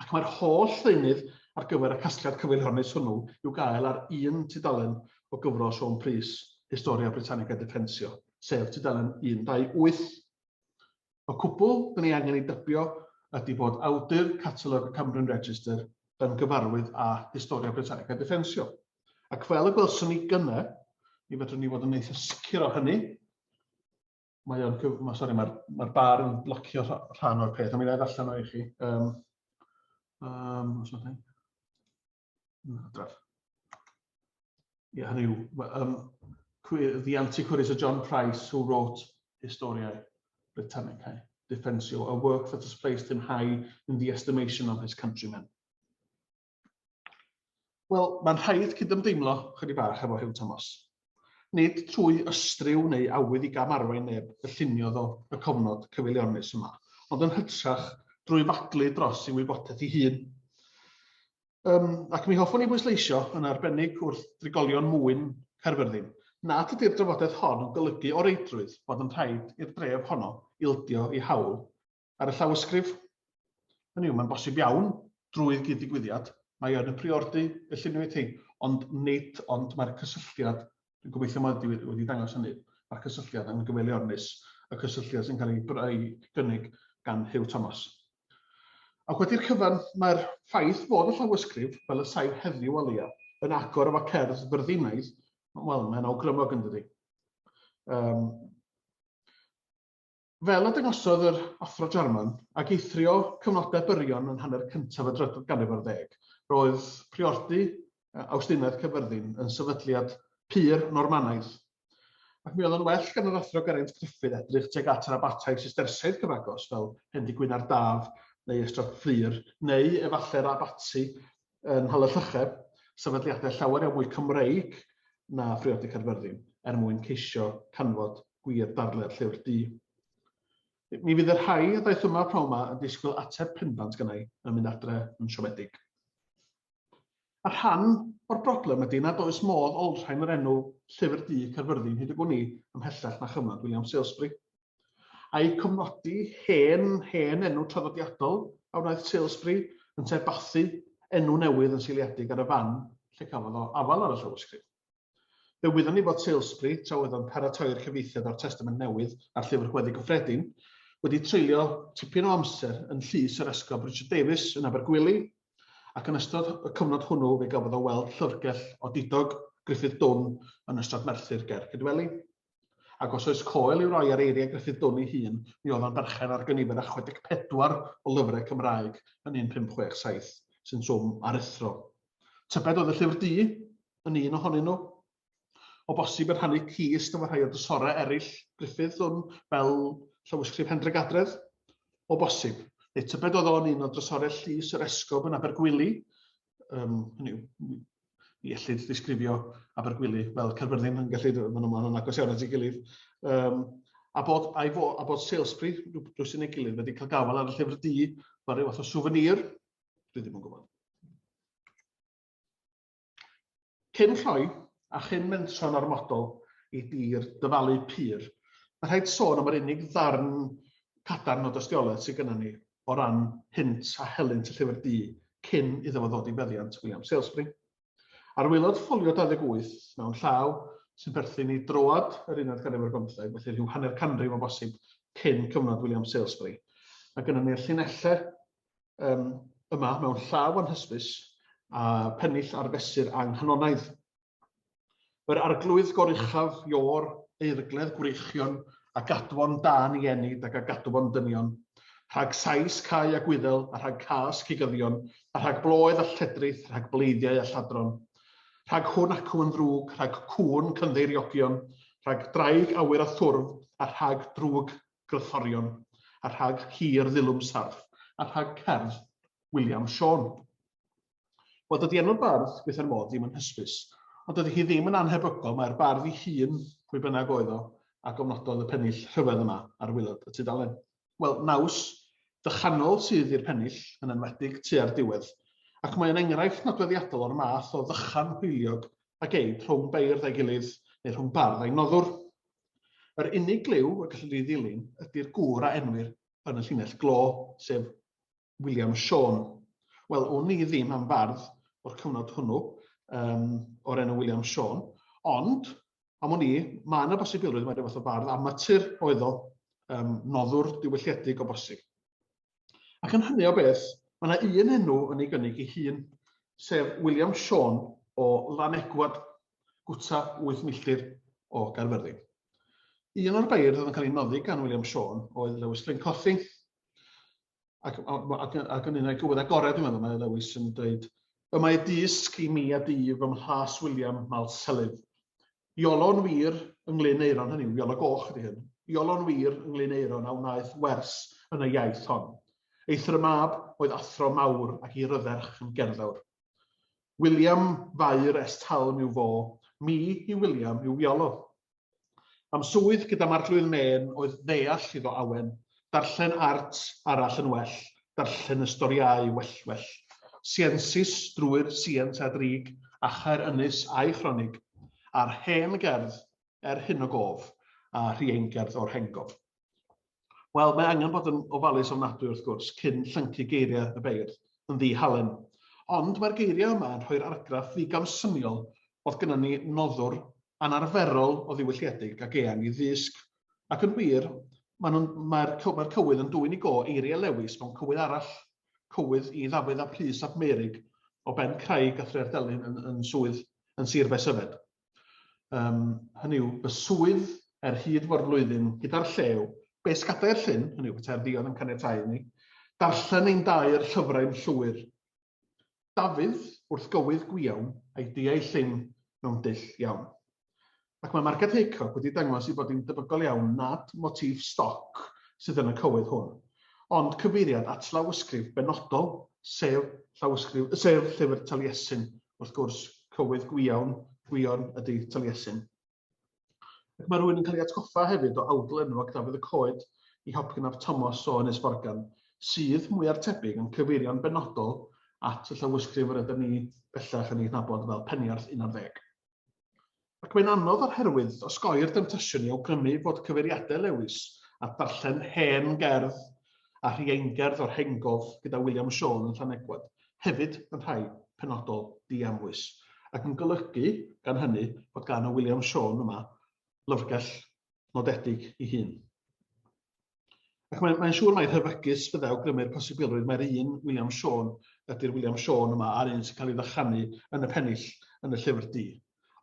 Ac mae'r holl ddeunydd ar gyfer y casgliad cyfeiliornus hwnnw i'w gael ar un tudalen o gyfrol Siôn Prys, Historia Britannig a Defensio, sef tudalen 128. O cwbl, dyn ni angen ei dybio ydy bod awdur catalog y Cambrian Register yn gyfarwydd â Historia Britannig a Defensio. Ac fel y gwelson ni gynnau, mi fedrwn ni fod yn eitha sicr o hynny. Mae'r bar yn blocio rhan o'r peth, a mi wnaeth allan o i chi. hynny yw, the antiquaries of John Price, who wrote Historiae Britannicae Defensio, a work that has placed him high in the estimation of his countrymen. Wel, mae'n rhaid cydymdeimlo chydig bach efo Hugh Thomas. Nid trwy ystriw neu awydd I gamarwain neb y lluniodd o y cofnod cyfeilionus yma, ond yn hytrach drwy faglu dros ei wybodaeth ei hun. Ac mi hoffwn I bwysleisio yn arbennig wrth drigolion mwyn Caerfyrddin, nad ydy'r drafodaeth hon yn golygu o reidrwydd bod yn rhaid i'r dref honno ildio I hawl ar y llawysgrif. Hynny yw, mae'n bosib iawn drwy'r gyd-digwyddiad, mae yn y priordy y lluniwyd hi, ond nid ond mae'r cysylltiad, dwi'n gobeithio mod wedi dangos hynny, mae'r cysylltiad yn gyfeilionus, y cysylltiad sy'n cael ei gynnig gan Hugh Thomas. Ac wedi'r cyfan, mae'r ffaith fod y llawysgrif, fel y saif heddiw o leia, yn agor efo cerdd byrdinaidd, wel, mae'n awgrymog yn dydi. Fel y dangosodd yr athro Jarman, ac eithrio cyfnodau byrion yn hanner cyntaf y drydedd ganrif ar 10, roedd priordy Awstinaeth Caerfyrddin yn sefydliad pur Normanaidd. Ac mi oedd yn well gan yr athro Geraint Gruffydd edrych tuag at yr abatai Sistersaidd cyfagos fel Hendy Gwynardd Daf neu Ystrad Fflir, neu efallai'r abati yn Nhal-y-Llycheb, sefydliadau llawer iawn mwy Cymreig na priordy Caerfyrddin, mwyn ceisio canfod gwir darlle'r Llyfr Du. Mi fydd yr rhai y daeth yma pnawn yma yn disgwyl ateb pendant gynnau yn mynd adre yn siomedig. A rhan o'r broblem ydy nad oes modd olrhain yr enw Llyfr Du Caerfyrddin hyd y gwni ymhellach na chymryd William Salesbury. A'i cofnodi hen enw traddodiadol a wnaeth Salesbury yn terbathu enw newydd yn seiliedig ar y fan lle cafodd o afal ar y llawysgrif. Fe wyddon ni fod Salesbury, tra oedd o'n paratoi'r cyfieithiad o'r Testament Newydd a'r Llyfr Gweddi Gyffredin, wedi treulio tipyn o amser yn llys yr esgob Richard Davies yn Abergwili, ac yn ystod y cyfnod hwnnw fe gafodd o weld llyfrgell o didog Gruffudd Dwn yn ystod Merthyr Ger Cydweli. Ac os oes coel i'w roi ar eiriau Gruffudd Dwn ei hun, mi oedd o'n berchen ar gynifer a 64 o lyfrau Cymraeg yn 1567, sy'n swm arithro. Tybed oedd y Llyfr Du yn un ohonyn nhw. O bosib yn rhannu cist efo rhai o dysorau eraill Gruffudd Dwn fel llawysgrif Hendrik Adredd, o bosib. Neu tybed oedd o'n un o drysorau llys yr esgob yn Abergwili, mi ellid ddisgrifio Abergwili fel Caerfyrddin yn gallu, ma'n agos iawn at ei gilydd, a bod Salesbury, drws yn ei gilydd, wedi cael gafal ar y Llyfr Du, fel rhyw fath o souvenir, dwi ddim yn gwybod. Cyn rhoi, a chyn mention ormodol I dir dyfalu pur, mae rhaid sôn am yr unig ddarn cadarn o dystiolaeth sydd gennym ni o ran hint a helynt y Llyfr Du cyn iddo fo ddod I feddiant William Salesbury. Ar waelod ffolio 28 mewn llaw sy'n perthyn I droad yr 19th ganrif, felly rhyw hanner canrif o bosib cyn cyfnod William Salesbury. Mae gennym ni'r llinellau yma mewn llaw anhysbys a pennill ar fesur anghanonaidd. Yr arglwydd goruchaf, ior, eirgledd gwreichion, a gadwon dan I enid ac a gadwon dynion, rhag sais cae a gwyddel, a rhag cas cigyddion, a rhag bloedd a lledrith, rhag bleiddiau a lladron, rhag hwn acw yn ddrwg, rhag cwn cyndeiriogion, rhag draig awyr a thwrf, a rhag drwg grythorion, a rhag hir ddilwm sarf, a rhag cerdd William Shawn. Wel, dydy enw'r bardd, gweithio'r modd, ddim yn hysbys, ond dydy hi ddim yn anhebygol, mae'r bardd ei hun, pwy bynnag oedd o, a gofnododd y pennill rhyfedd yma ar waelod y tudalen. Wel, naws, dychanol sydd i'r pennill yn enwedig tua'r diwedd, ac mae'n enghraifft nodweddiadol o'r math o ddychan hwyliog ac eid rhwng beirdd a'i gilydd neu rhwng bardd a'i noddwr. Yr unig liw y gallwn ni ddilyn ydy'r gŵr a enwir yn y llinell glo, sef William Shawn. Wel, o'n ni ddim am fardd o'r cyfnod hwnnw o'r enw William Shawn, ond am o'n i, mae yna bosibilrwydd mae rhywbeth o bardd amatur oedd o, noddwr diwylliedig o bosib. Ac yn hynny o beth, mae yna un enw yn ei gynnig ei hun, sef William Shawn o Lanegwad, gwta 8 milltir o Gaerfyrddin. Un o'r beirdd oedd yn cael ei noddi gan William Shawn oedd Lewis Llyncothi, ac yn un o'i gwybod agored, dwi'n meddwl, mae Lewis yn dweud, Yma ei disg i mi a di fy mhlas William Mal Selydd. Iolon wir ynglyn eiron, hynny yw, iolo goch ydy hyn. Iolon wir ynglyn eiron a wnaeth wers yn y iaith hon. Eith'r mab oedd athro mawr ac i rydderch yn gerddawr. William fair est talm yw fo, mi i William yw iolo. Am swydd gyda marglwydd men oedd ddeall iddo awen, darllen art arall yn well, darllen y storiau well. Siensis drwy'r siens a drig, acher ynys a'i chronig, a'r hen gerdd hyn o gof, a rhiengerdd o'r hengof. Wel, mae angen bod yn ofalus ofnadwy wrth gwrs, cyn llyncu geiriau y beirdd yn ddi-halen. Ond mae'r geiriau yma yn rhoi'r argraff ddigon syniol oedd gyda ni noddwr anarferol o ddiwylliedig ac eang i ddisg. Ac yn wir, mae'r cywydd yn dwy'n i go eiriau lewis mewn cywydd arall, cywydd i Ddafydd a Prys ap Merig o Ben Craig a Threardelyn yn swydd yn Sir Fesyfed. Hynny yw, y swydd hyd fo'r flwyddyn gyda'r llew, be sgadau'r llyn, hynny yw, beta'r dion yn caniatáu ni, darllen ein dair llyfrau'n llwyr. Dafydd wrth gywydd gwiawn a'i diau llyn mewn dull iawn. Ac mae Margaret Haycock wedi dangos i bod hi'n debygol iawn nad motif stoc sydd yn y cywydd hwn, ond cyfeiriad at llawysgrif benodol, sef llyfr Taliesin, wrth gwrs cywydd gwion ydy Taliesin. Ac mae rhywun yn cael ei atgoffa hefyd o awdl enwog Dafydd y Coed i Hopkyn ap Thomas o Ynys Forgan, sydd mwy ar tebyg yn cyfeirio'n benodol at y llawysgrif yr ydym ni bellach yn ei nabod fel Peniarth 11. Ac mae'n anodd oherwydd osgoi'r demtasiwn i awgrymu fod cyfeiriadau lewis a darllen hen gerdd a rhiengerdd o'r hengof gyda William Siôn yn Llanegwad hefyd yn rhai penodol diamwys, ac yn golygu gan hynny bod gan y William Siôn yma lyfrgell nodedig ei hun. Ac mae'n siŵr mai hyfygus fydda awgrymu'r posibilrwydd mae'r un William Siôn ydy'r William Siôn yma a'r un sy'n cael ei ddychanu yn y pennill yn y llyfr du.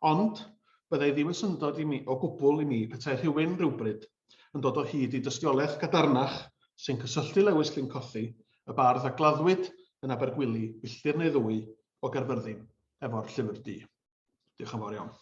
Ond byddai ddim yn syndod o gwbl i mi petai rhywun rhywbryd yn dod o hyd i dystiolaeth gadarnach sy'n cysylltu Lewis Glyncothi, y bardd a gladdwyd yn Abergwili, milltir neu ddwy o Gaerfyrddin efo'r llyfr du. Diolch yn fawr iawn.